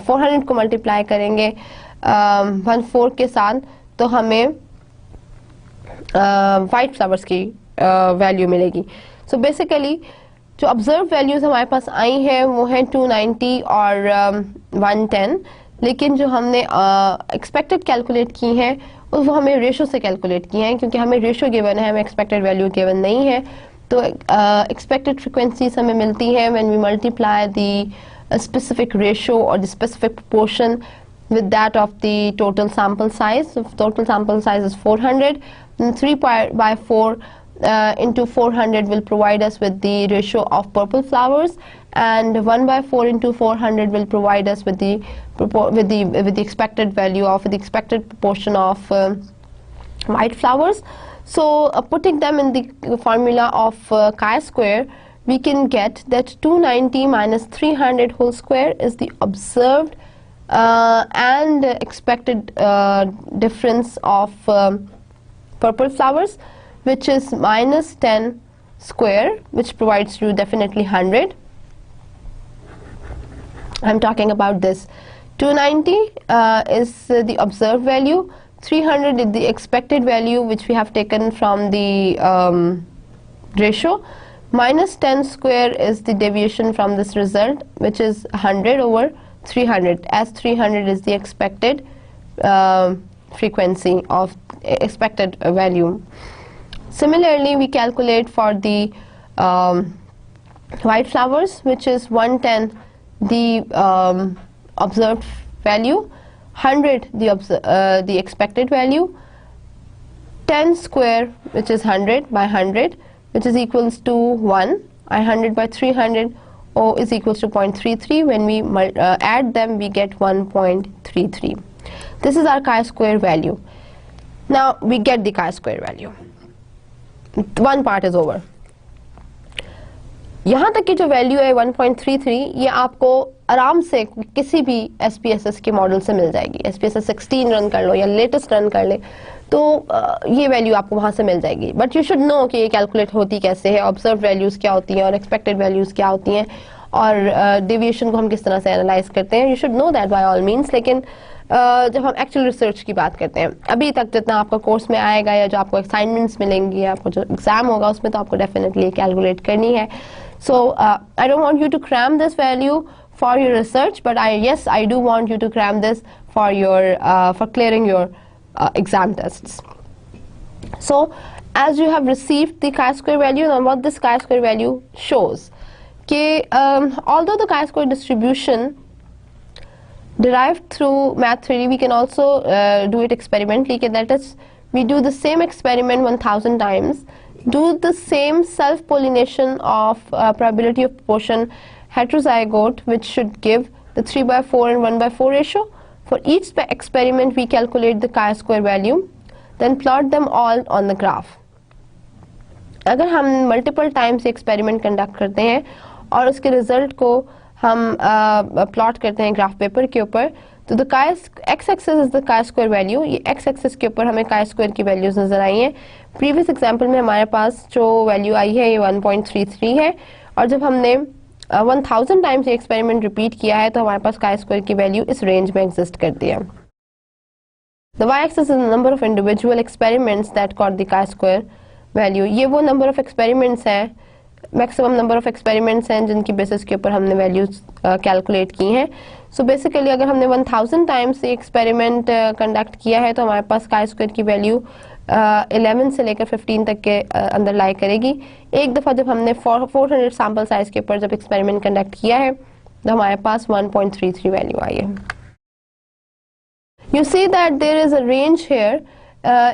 400 को मल्टीप्लाई करेंगे 1/4 के साथ, तो हमें वाइट फ्लावर्स की वैल्यू मिलेगी। सो बेसिकली जो ऑब्जर्व वैल्यूज़ हमारे पास आई हैं वो हैं 290 और 110, लेकिन जो हमने एक्सपेक्टेड कैलकुलेट की हैं वो हमें रेशो से कैलकुलेट की हैं, क्योंकि हमें रेशो गिवन है, हमें एक्सपेक्टेड वैल्यू गिवन नहीं है। तो एक्सपेक्टेड फ्रिक्वेंसीज हमें मिलती हैं when we multiply the specific ratio और the specific proportion with that of the total sample size. So total sample size is 400, and 3/4 into 400 will provide us with the ratio of purple flowers, and 1/4 into 400 will provide us with the expected value of the expected proportion of white flowers. So putting them in the formula of chi-square, we can get that 290 minus 300 whole square is the observed and expected difference of purple flowers, which is minus 10 square, which provides you definitely 100. I'm talking about this 290 is the observed value. 300 is the expected value which we have taken from the ratio. Minus 10 square is the deviation from this result, which is 100 over 300, as 300 is the expected frequency of expected value. Similarly, we calculate for the white flowers, which is 110 the observed value, 100 the expected value, 10 square, which is 100 by 100, which is equals to 1, 100 by 300, O is equals to 0.33. When we add them, we get 1.33. This is our chi-square value. Now we get the chi-square value. One part is over. यहाँ तक की जो value है 1.33, ये आपको आराम से किसी भी SPSS के मॉडल से मिल जाएगी. SPSS 16 रन कर लो या लेटेस्ट रन कर ले तो ये वैल्यू आपको वहाँ से मिल जाएगी. बट यू शुड नो कि ये कैलकुलेट होती कैसे है, ऑब्जर्व वैल्यूज़ क्या होती हैं और एक्सपेक्टेड वैल्यूज़ क्या होती हैं और डेविएशन को हम किस तरह से एनालाइज करते हैं. You should know that bye all means. लेकिन जब हम एक्चुअल रिसर्च की बात करते हैं, अभी तक जितना आपका कोर्स में आएगा या जो आपको असाइनमेंट्स मिलेंगी या आपको जो एग्जाम होगा उसमें तो आपको डेफिनेटली कैलकुलेट करनी है. So I don't want you to cram this value for your research, but I do want you to cram this for your for clearing your exam tests. So as you have received the chi-square value, and what this chi-square value shows, कि although the chi-square distribution derived through math theory, we can also do it experimentally. That is, we do the same experiment 1000 times. Do the same self-pollination of probability of proportion heterozygote, which should give the 3/4 and 1/4 ratio. For each experiment, we calculate the chi-square value, then plot them all on the graph. अगर हम multiple times experiment conduct करते हैं और उसके result को हम plot करते हैं graph paper के ऊपर, तो the x-axis is the chi-square value. ये x-axis के ऊपर हमें chi-square की values नजर आई हैं. प्रीवियस एग्जाम्पल में हमारे पास जो वैल्यू आई है ये 1.33 है और जब हमने 1000 टाइम्स ये एक्सपेरिमेंट रिपीट किया है तो हमारे पास chi-square की वैल्यू इस रेंज में एग्जिस्ट करती है. The y-axis is the number of individual experiments that got the chi-square value. ये वो नंबर ऑफ एक्सपेरिमेंट्स हैं, मैक्सिमम नंबर ऑफ एक्सपेरिमेंट्स हैं जिनकी बेसिस के ऊपर हमने वैल्यूज कैलकुलेट की हैं. सो बेसिकली अगर हमने 1000 टाइम्स ये एक्सपेरिमेंट कंडक्ट किया है तो हमारे पास chi-square की वैल्यू 11 से लेकर 15 तक के अंदर लाई करेगी. एक दफ़ा जब हमने 400 सैम्पल साइज के ऊपर जब एक्सपेरिमेंट कंडक्ट किया है तो हमारे पास 1.33 वैल्यू आई है. You see that there is a range here.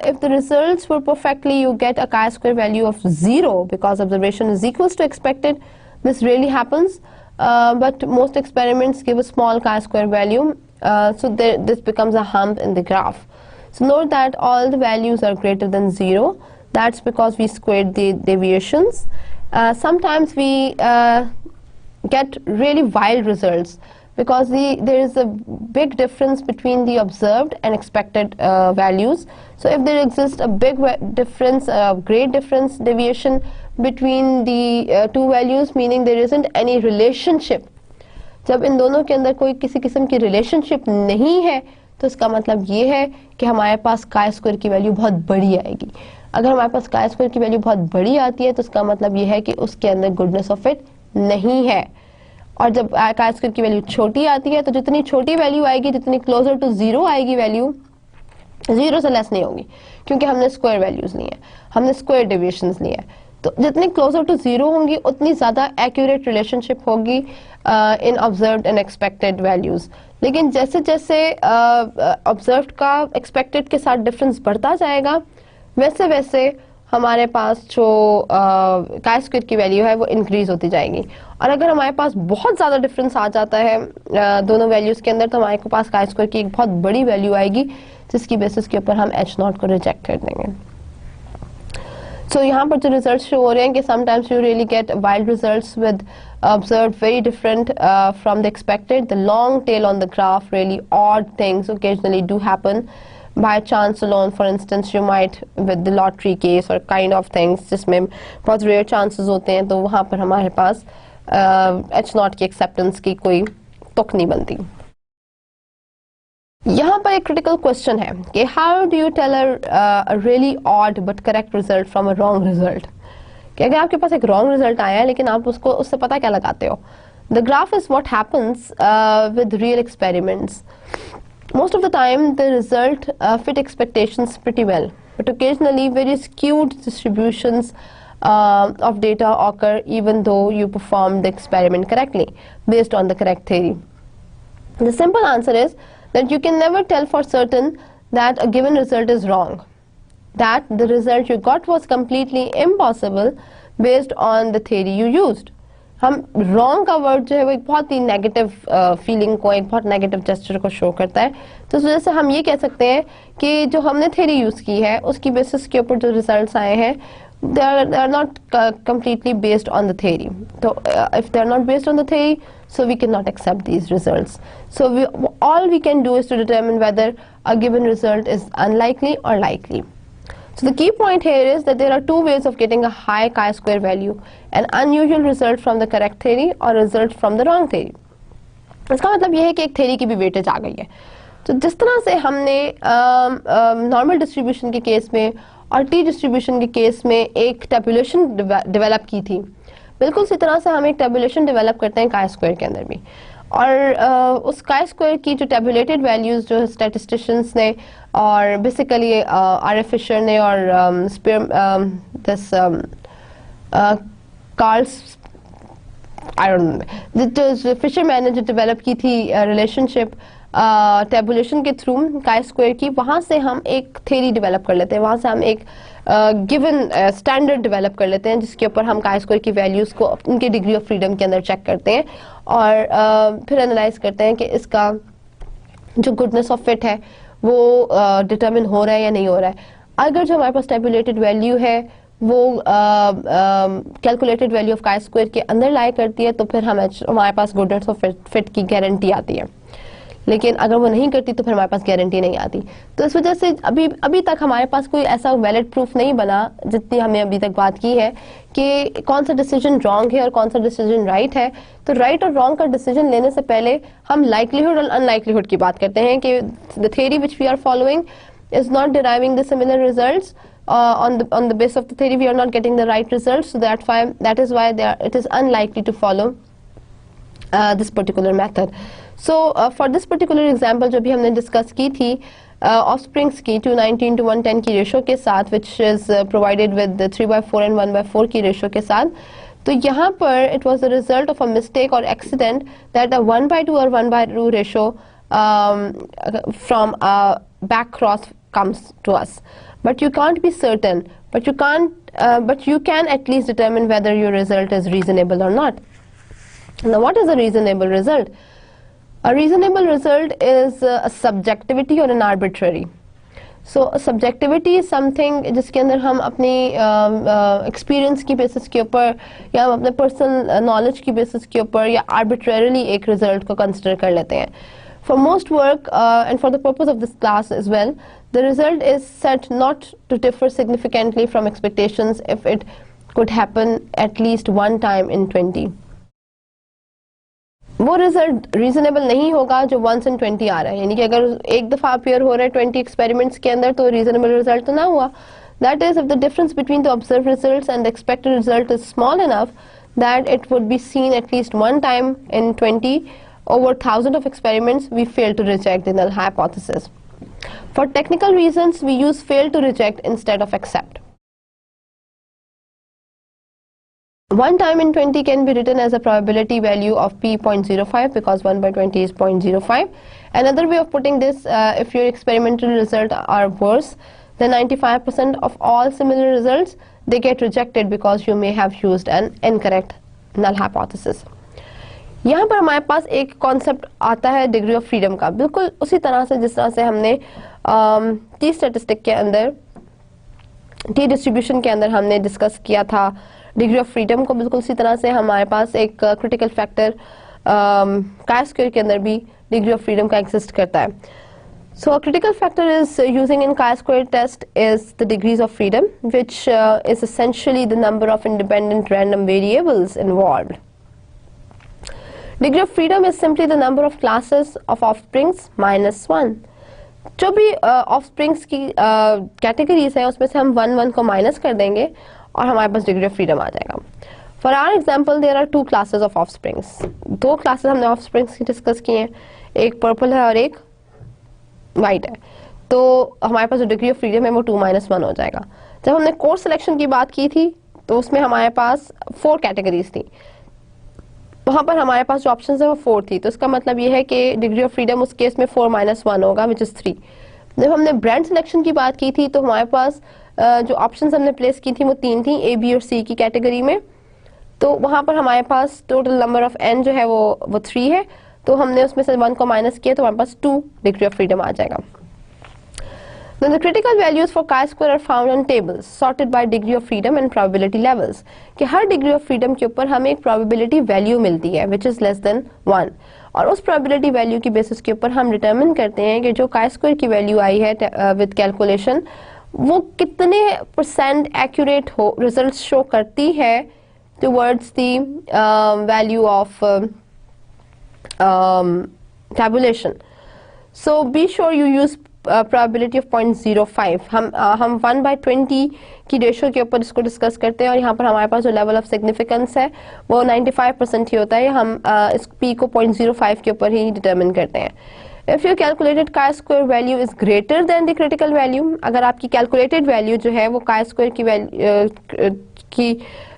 If the results were perfectly, you get a chi-square value of 0 because observation is equals to expected. This really happens, but most experiments give a small chi-square value, so this becomes a hump in the graph. So note that all the values are greater than 0. That's because we squared the deviations. Sometimes we get really wild results because there is a big difference between the observed and expected values. So if there exists a big difference, a great difference deviation between the two values, meaning there isn't any relationship, जब इन दोनों के अंदर कोई किसी किस्म की relationship नहीं है तो इसका मतलब ये है कि हमारे पास chi-square की वैल्यू बहुत बड़ी आएगी. अगर हमारे पास chi-square की वैल्यू बहुत बड़ी आती है तो इसका मतलब ये है कि उसके अंदर गुडनेस ऑफ इट नहीं है. और जब chi-square की वैल्यू छोटी आती है तो जितनी छोटी वैल्यू आएगी, जितनी क्लोजर टू 0 आएगी वैल्यू, 0 से लेस नहीं होगी क्योंकि हमने स्क्वायर वैल्यूज ली हैं, हमने स्क्वायर डेविएशंस लिए हैं. तो जितनी क्लोजर टू 0 होंगी उतनी ज़्यादा एक्यूरेट रिलेशनशिप होगी इन ऑब्जर्व्ड एंड एक्सपेक्टेड वैल्यूज़. लेकिन जैसे जैसे ऑब्जर्व्ड का एक्सपेक्टेड के साथ डिफरेंस बढ़ता जाएगा वैसे वैसे हमारे पास जो chi-square की वैल्यू है वो इंक्रीज होती जाएगी. और अगर हमारे पास बहुत ज़्यादा डिफरेंस आ जाता है दोनों वैल्यूज़ के अंदर तो हमारे पास chi-square की एक बहुत बड़ी वैल्यू आएगी जिसकी बेसिस के ऊपर हम H0 को रिजेक्ट कर देंगे. So यहाँ पर जो रिजल्ट शो हो रहे हैं कि sometimes you really get wild results with observed very different from the expected. The long tail on the graph, really odd things occasionally do happen by chance alone. For instance, you might with the lottery case or kind of things जिसमें बहुत rare chances होते हैं तो वहाँ पर हमारे पास H0 की acceptance की कोई तुक नहीं बनती. यहाँ पर एक क्रिटिकल क्वेश्चन है कि how do you tell a really odd but correct result from a wrong result, कि अगर आपके पास एक रॉन्ग रिजल्ट आया है लेकिन आप उससे पता क्या लगाते हो. The graph is what happens with real experiments. Most of the time the result fit expectations pretty well, but occasionally very skewed distributions of data occur even though you perform the experiment correctly based on the correct theory. The simple answer is that you can never tell for certain that a given result is wrong, that the result you got was completely impossible based on the theory you used. हम wrong का word जो है वो एक बहुत ही negative feeling को, एक बहुत नेगेटिव जेस्चर को शो करता है. तो इस वजह से हम ये कह सकते हैं कि जो हमने थ्योरी यूज़ की है उसकी बेसिस के ऊपर जो रिजल्ट्स आए हैं they are not completely based on the theory. So if they are not based on the theory, so we cannot accept these results. So all we can do is to determine whether a given result is unlikely or likely. So the key point here is that there are two ways of getting a high chi-square value: an unusual result from the correct theory or result from the wrong theory. इसका मतलब यह है कि एक theory की भी weightage आ गई है. तो जिस तरह से हमने नॉर्मल डिस्ट्रीब्यूशन के केस में और टी डिस्ट्रीब्यूशन के केस में एक टेबुलेशन डेवलप की थी, बिल्कुल इसी तरह से हम एक टेबुलेशन डेवलप करते हैं काई स्क्वायर के अंदर भी. और उस काई स्क्वायर की जो टेबुलेटेड वैल्यूज जो स्टैटिस्टिशियंस ने और बेसिकली आर एफ फिशर ने और this Carl's I don't know fisherman ने जो डेवलप की थी रिलेशनशिप टेबुलेशन के थ्रू काई स्क्वायर की, वहाँ से हम एक थ्योरी डेवलप कर लेते हैं, वहाँ से हम एक गिवन स्टैंडर्ड डेवलप कर लेते हैं जिसके ऊपर हम काई स्क्वायर की वैल्यूज़ को उनके डिग्री ऑफ फ्रीडम के अंदर चेक करते हैं और फिर एनालाइज करते हैं कि इसका जो गुडनेस ऑफ फिट है वो डिटरमिन हो रहा है या नहीं हो रहा है. अगर जो हमारे पास टेबुलेटेड वैल्यू है वो calculated value of chi square के अंदर लाई करती है तो फिर हमारे पास गुडनेस ऑफ फिट की गारंटी आती है. लेकिन अगर वो नहीं करती तो फिर हमारे पास गारंटी नहीं आती. तो इस वजह से अभी तक हमारे पास कोई ऐसा वैलिड प्रूफ नहीं बना, जितनी हमने अभी तक बात की है, कि कौन सा डिसीजन रॉन्ग है और कौन सा डिसीजन राइट है. तो राइट और रॉन्ग का डिसीजन लेने से पहले हम लाइकलीहुड और अनलाइकलीहुड की बात करते हैं कि the theory which we are following is not deriving the similar results on the basis of the theory. We are not getting the right results, so that is why it is unlikely to follow this particular method. So for this particular example जो भी हमने discuss की थी offsprings की 219 to 110 की ratio के साथ, which is provided with the 3/4 and 1/4 की रेशो के साथ, तो यहाँ पर it was the result of a mistake or accident that a 1/2 or 1/2 ratio from a back cross comes to us. But you can't be certain, but you can at least determine whether your result is reasonable or not. Now what is a reasonable result? A reasonable result is a subjectivity or an arbitrary. So subjectivity is something जिसके अंदर हम अपनी experience की basis के ऊपर या हम अपने personal knowledge की basis के ऊपर या arbitrarily एक result को consider कर लेते हैं. For most work and for the purpose of this class as well, the result is set not to differ significantly from expectations if it could happen at least one time in 20. वो result reasonable नहीं होगा जो 1 in 20 आ रहा है, यानी कि अगर एक दफ़ा अपीयर हो रहा है 20 एक्सपेरिमेंट्स के अंदर तो रीजनेबल रिजल्ट तो ना हुआ. That is, if the difference between the observed results and the expected result is small enough that it would be seen at least one time in 20 over thousands of experiments, we fail to reject the null hypothesis. For technical reasons, we use fail to reject instead of accept. One time in 20 can be written as a probability value of p.05 because 1/20 is 0.05. Another way of putting this, if your experimental results are worse than 95% of all similar results, they get rejected because you may have used an incorrect null hypothesis. यहाँ पर हमारे पास एक concept आता है degree of freedom का, बिल्कुल उसी तरह से जिस तरह से हमने टी स्टैटिस्टिक के अंदर, टी डिस्ट्रीब्यूशन के अंदर हमने डिस्कस किया था डिग्री ऑफ फ्रीडम को, बिल्कुल उसी तरह से हमारे पास एक क्रिटिकल फैक्टर काई स्क्वायर के अंदर भी डिग्री ऑफ फ्रीडम का एग्जिस्ट करता है. So a critical factor is using in chi-square test is the degrees of freedom, which is essentially the number of independent random variables involved. Degree of freedom is simply the number of classes of offsprings minus 1. जो भी of springs की categories हैं उसमें से हम 1 को minus कर देंगे और हमारे पास डिग्री ऑफ फ्रीडम आ जाएगा। For our example there are 2 classes of offsprings. 2 classes हमने ऑफ स्प्रिंग्स की डिस्कस किए हैं, एक पर्पल है और एक वाइट है। तो हमारे पास जो डिग्री ऑफ फ्रीडम है वो 2 - 1 हो जाएगा। जब हमने कोर्स सिलेक्शन की बात की थी तो उसमें हमारे पास 4 कैटेगरीज थी, वहां पर हमारे पास जो ऑप्शन है वो 4 थी। तो इसका मतलब ये है कि डिग्री ऑफ फ्रीडम उस केस में 4 - 1 होगा, विच इज 3। जब हमने ब्रांड सिलेक्शन की बात की थी तो हमारे पास जो ऑप्शंस हमने प्लेस की थी वो 3 थी, ए, बी और सी की कैटेगरी में। तो वहां पर हमारे पास टोटल नंबर ऑफ एन जो है वो 3 है। तो हमने उसमें से 1 को माइनस किया तो हमारे पास 2 डिग्री ऑफ फ्रीडम आ जाएगा। Then the critical values for chi-square are found on tables sorted by degree of freedom and probability levels। कि हर डिग्री ऑफ फ्रीडम के ऊपर हमें एक probability value मिलती है which is less than 1, और उस probability value की बेसिस के ऊपर हम डिटरमिन करते हैं कि जो chi-square की वैल्यू आई है विद कैलकुलेशन वो कितने % एक्यूरेट हो रिजल्ट शो करती है towards the value of tabulation। So be sure you use probability of 0.05। हम 1/20 की रेशो के ऊपर इसको डिस्कस करते हैं और यहाँ पर हमारे पास जो लेवल ऑफ सिग्निफिकेंस है वो 95% ही होता है। हम इस p को 0.05 के ऊपर ही डिटरमिन करते हैं। If your calculated chi-square value is greater than the critical value, अगर आपकी calculated value जो है वो chi-square की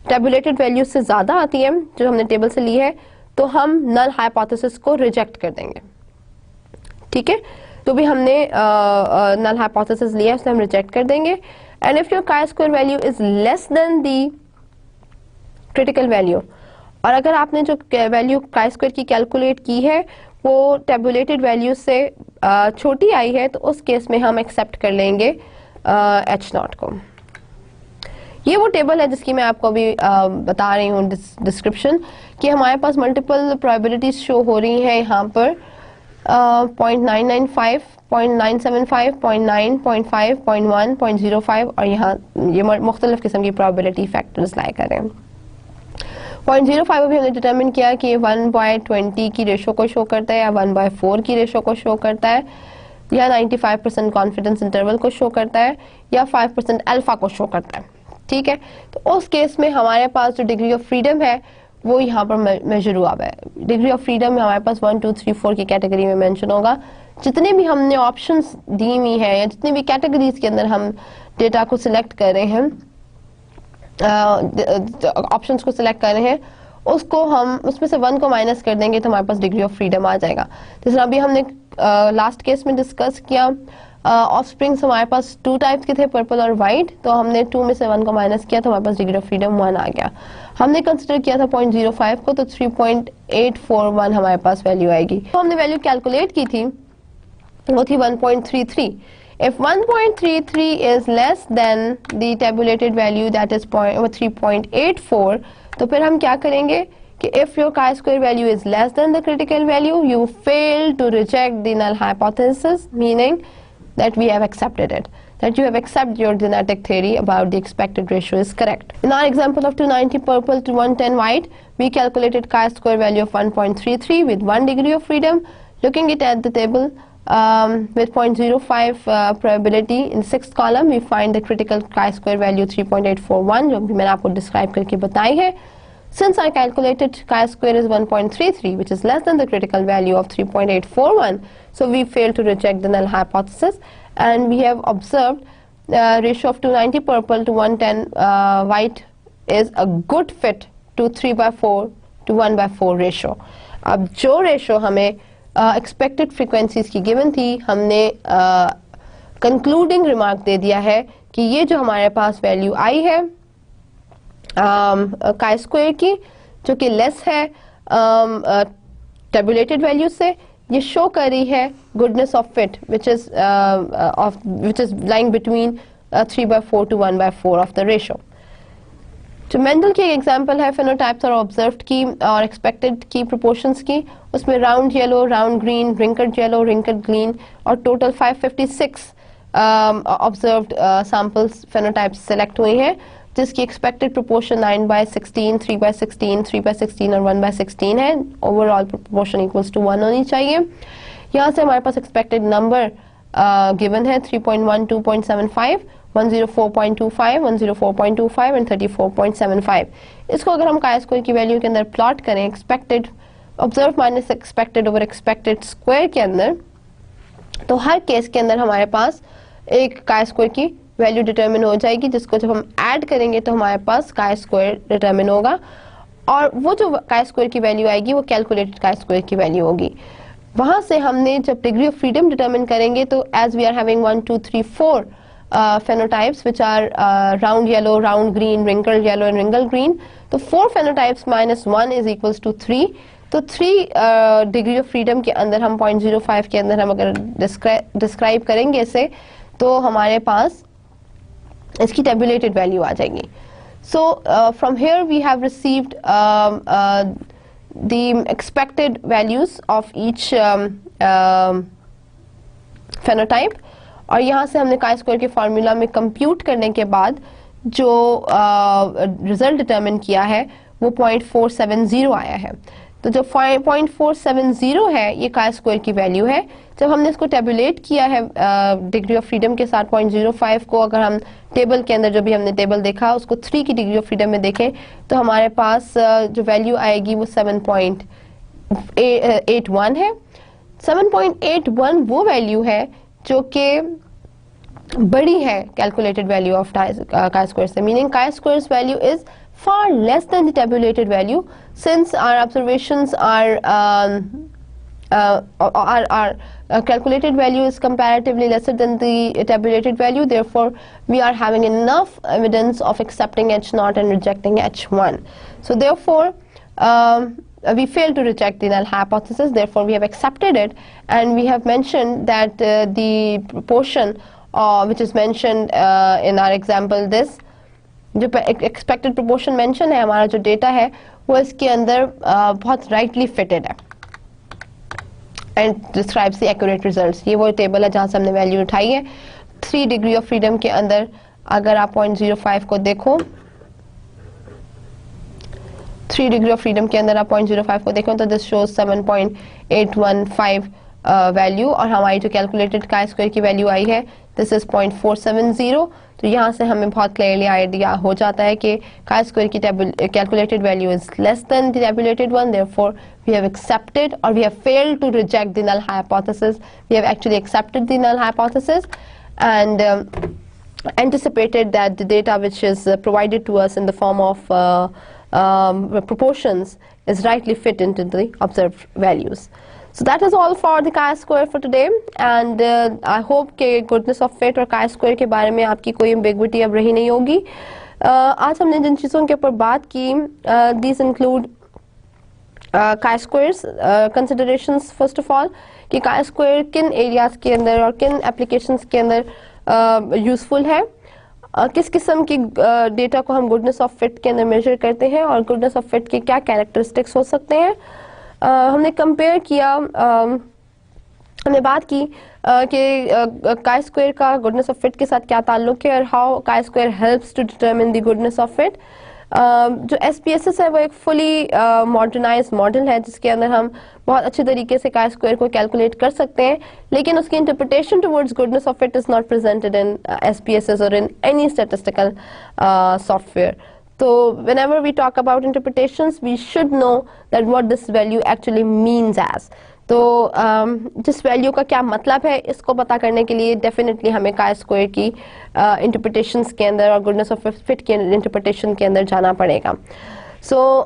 tabulated value से ज़्यादा आती है जो हमने टेबल से ली है, तो हम null hypothesis को रिजेक्ट कर देंगे। ठीक है, तो भी हमने नल हाइपोथेसिस लिया उसे हम रिजेक्ट कर देंगे। And if your chi-square value is less then the critical value, और अगर आपने जो वैल्यू chi-square की कैलकुलेट की है वो टेबुलेटेड वैल्यू से छोटी आई है, तो उस केस में हम एक्सेप्ट कर लेंगे H0 को। ये वो टेबल है जिसकी मैं आपको अभी बता रही हूँ डिस्क्रिप्शन, कि हमारे पास मल्टीपल प्रोबेबिलिटीज शो हो रही हैं यहाँ पर 0.995, 0.975, 0.9, 0.5, 0.1, 0.05 और यहाँ ये मुख्तलिफ किस्म की प्रोबेबिलिटी फैक्टर्स लाए कर रहे हैं। 0.05 अभी हमने डिटरमिन किया कि 1/20 की रेशो को शो करता है या 1/4 की रेशो को शो करता है या 95% कॉन्फिडेंस इंटरवल को शो करता है या 5% अल्फा को शो करता है। ठीक है, तो उस केस में हमारे पास जो डिग्री ऑफ फ्रीडम है वो यहाँ पर मेजर हुआ है। डिग्री ऑफ फ्रीडम में हमारे पास 1, 2, 3, 4 की कैटेगरी में मेंशन होगा। जितने भी हमने ऑप्शंस दी हुई हैं या जितनी भी कैटेगरीज के अंदर हम डेटा को सिलेक्ट कर रहे हैं, ऑप्शंस को सिलेक्ट कर रहे हैं, उसको हम उसमें से 1 को माइनस कर देंगे तो हमारे पास डिग्री ऑफ फ्रीडम आ जाएगा। जिस तरह अभी हमने लास्ट केस में डिस्कस किया, ऑफ स्प्रिंग्स हमारे पास 2 टाइप्स के थे, पर्पल और वाइट। तो हमने 2 में से 1 को माइनस किया तो हमारे पास डिग्री ऑफ फ्रीडम 1 आ गया। हमने कंसिडर किया था 0.05 को, तो 3.841 हमारे पास वैल्यू आएगी। तो हमने वैल्यू कैलकुलेट की थी वो थी 1.33। If 1.33 is less than the tabulated value that is 3.84, तो फिर हम क्या करेंगे कि if your chi-square value is less than the critical value, you fail to reject the null hypothesis, meaning that we have accepted it, that you have accepted your genetic theory about the expected ratio is correct. In our example of 290 purple to 110 white, we calculated chi-square value of 1.33 with 1 degree of freedom. Looking at the table, with 0.05 probability in 6th column, we find the critical chi-square value 3.841, जो भी मैंने आपको describe करके बताई है. Since I calculated chi-square is 1.33, which is less than the critical value of 3.841, so we fail to reject the null hypothesis, and we have observed ratio of 290 purple to 110 white is a good fit to 3/4 to 1/4 ratio. अब जो ratio हमें expected frequencies की given थी, हमने concluding remark दे दिया है कि ये जो हमारे पास वैल्यू आई है chi-square की, जो कि लेस है टेबुलेटेड वैल्यू से, ये शो कर रही है goodness of fit which is lying between 3/4 to 1/4 of the ratio. जो मेंडल की एक एग्जांपल है फेनोटाइप्स और ऑब्जर्व्ड की और एक्सपेक्टेड की प्रोपोर्शंस की, उसमें round yellow, round green, wrinkled yellow, wrinkled green और total 556 observed samples phenotypes select हुए हैं, जिसकी एक्सपेक्टेड प्रोपोर्शन 9/16, 3/16, 3/16 और 1/16 है। ओवरऑल प्रोपोर्शन इक्वल्स टू 1 होनी चाहिए। यहाँ से हमारे पास एक्सपेक्टेड नंबर गिवन है 3.12.75, 104.25, 104.25 एंड 34.75। इसको अगर हम chi स्क्वायर की वैल्यू के अंदर प्लॉट करें expected observe minus expected over expected square के अंदर, तो हर केस के अंदर हमारे पास एक chi स्क्वायर की वैल्यू डिटरमिन हो जाएगी, जिसको जब हम ऐड करेंगे तो हमारे पास chi स्क्वायर डिटरमिन होगा, और वो जो chi स्क्वायर की वैल्यू आएगी वो कैलकुलेटेड chi स्क्वायर की वैल्यू होगी। वहां से हमने जब डिग्री ऑफ फ्रीडम डिटरमिन करेंगे तो as we are having 1 2 3 4 phenotypes which are round yellow, round green, wrinkled yellow and wrinkled green, तो 4 phenotypes minus 1 is equals to 3, तो 3 डिग्री ऑफ फ्रीडम के अंदर हम 0.05 के अंदर हम अगर डिस्क्राइब करेंगे इसे, तो हमारे पास इसकी टेबुलेटेड वैल्यू आ जाएगी। So from here we have received the expected values of each phenotype, और यहाँ से हमने chi स्क्वायर के फार्मूला में कंप्यूट करने के बाद जो रिजल्ट डिटरमिन किया है वो 0.470 आया है। तो जो 0.470 है ये chi स्क्वायर की वैल्यू है। जब हमने इसको टेबुलेट किया है डिग्री ऑफ फ्रीडम के साथ 0.05 को अगर हम टेबल के अंदर जो भी हमने टेबल देखा उसको 3 की डिग्री ऑफ फ्रीडम में देखें तो हमारे पास जो वैल्यू आएगी वो 7.81 है। 7.81 वो वैल्यू है जो कि बड़ी है calculated value of chi square से, meaning chi squares value is far less than the tabulated value, since our observations are calculated value is comparatively lesser than the tabulated value. Therefore, we are having enough evidence of accepting H0 and rejecting H1. So, therefore, we failed to reject the null hypothesis. Therefore, we have accepted it, and we have mentioned that the proportion which is mentioned in our example this, जो expected proportion mention है हमारा जो data है वो इसके अंदर बहुत rightly fitted है and describes the accurate results. ये वो टेबल है जहाँ से हमने वैल्यू उठाई है। 3 डिग्री ऑफ फ्रीडम के अंदर अगर आप 0.05 को देखो, 3 डिग्री ऑफ फ्रीडम के अंदर आप 0.05 को देखो तो दिस शोज 7.815 वैल्यू, और हमारी जो कैलकुलेटेड chi स्क्वायर की वैल्यू आई है दिस इज 0.470। तो यहाँ से हमें बहुत क्लियरली आइडिया हो जाता है कि chi स्क्वायर की calculated value is less than the tabulated one. Therefore we have accepted और we have failed to reject the null hypothesis, we have actually accepted the null hypothesis and anticipated that the data which is provided to us in the form of proportions is rightly fit into the observed values. So that is all for the chi square for today, and I hope कि goodness of fit और chi square के बारे में आपकी कोई ambiguity अब रही नहीं होगी। आज हमने जिन चीज़ों के ऊपर बात की these include chi squares considerations first of all, कि chi square किन areas के अंदर और किन applications के अंदर यूजफुल है, किस किस्म की डेटा को हम गुडनेस ऑफ फिट के अंदर मेजर करते हैं और गुडनेस ऑफ फिट के क्या कैरेक्टरिस्टिक्स हो सकते हैं। हमने कंपेयर किया, हमने बात की कि chi स्क्वायर का गुडनेस ऑफ फिट के साथ क्या ताल्लुक है और how chi square helps to determine the goodness of fit. जो SPSS है वो एक फुली मॉडर्नाइज्ड मॉडल है जिसके अंदर हम बहुत अच्छे तरीके से chi स्क्वायर को कैलकुलेट कर सकते हैं, लेकिन उसकी interpretation towards goodness of fit is not presented in SPSS और in any statistical software. So whenever we talk about interpretations, we should know that what this value actually means as. तो जिस value का क्या मतलब है इसको पता करने के लिए डेफिनेटली हमें chi स्क्वायर की इंटरप्रिटेशंस के अंदर और गुडनेस ऑफ फिट के इंटरप्रिटेशन के अंदर जाना पड़ेगा। So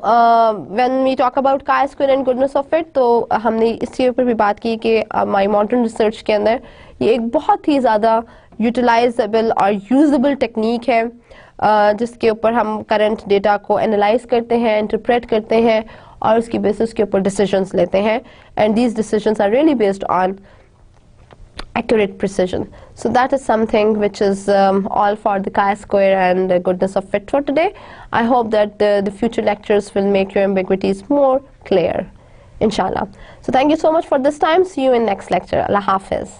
when we talk about chi square and goodness of fit, तो हमने इसके ऊपर भी बात की कि माई मॉडर्न रिसर्च के अंदर ये एक बहुत ही ज़्यादा यूटिलाइजेबल और यूजेबल टेक्निक है जिसके ऊपर हम करंट डेटा को एनालाइज करते हैं, इंटरप्रेट करते हैं और उसकी बेसिस के ऊपर डिसीजंस लेते हैं, and these decisions are really based on accurate precision. So that is something which is all for the chi square and goodness of fit for today. I hope that the future lectures will make your ambiguities more clear, inshallah. So thank you so much for this time. See you in next lecture. Allah Hafiz.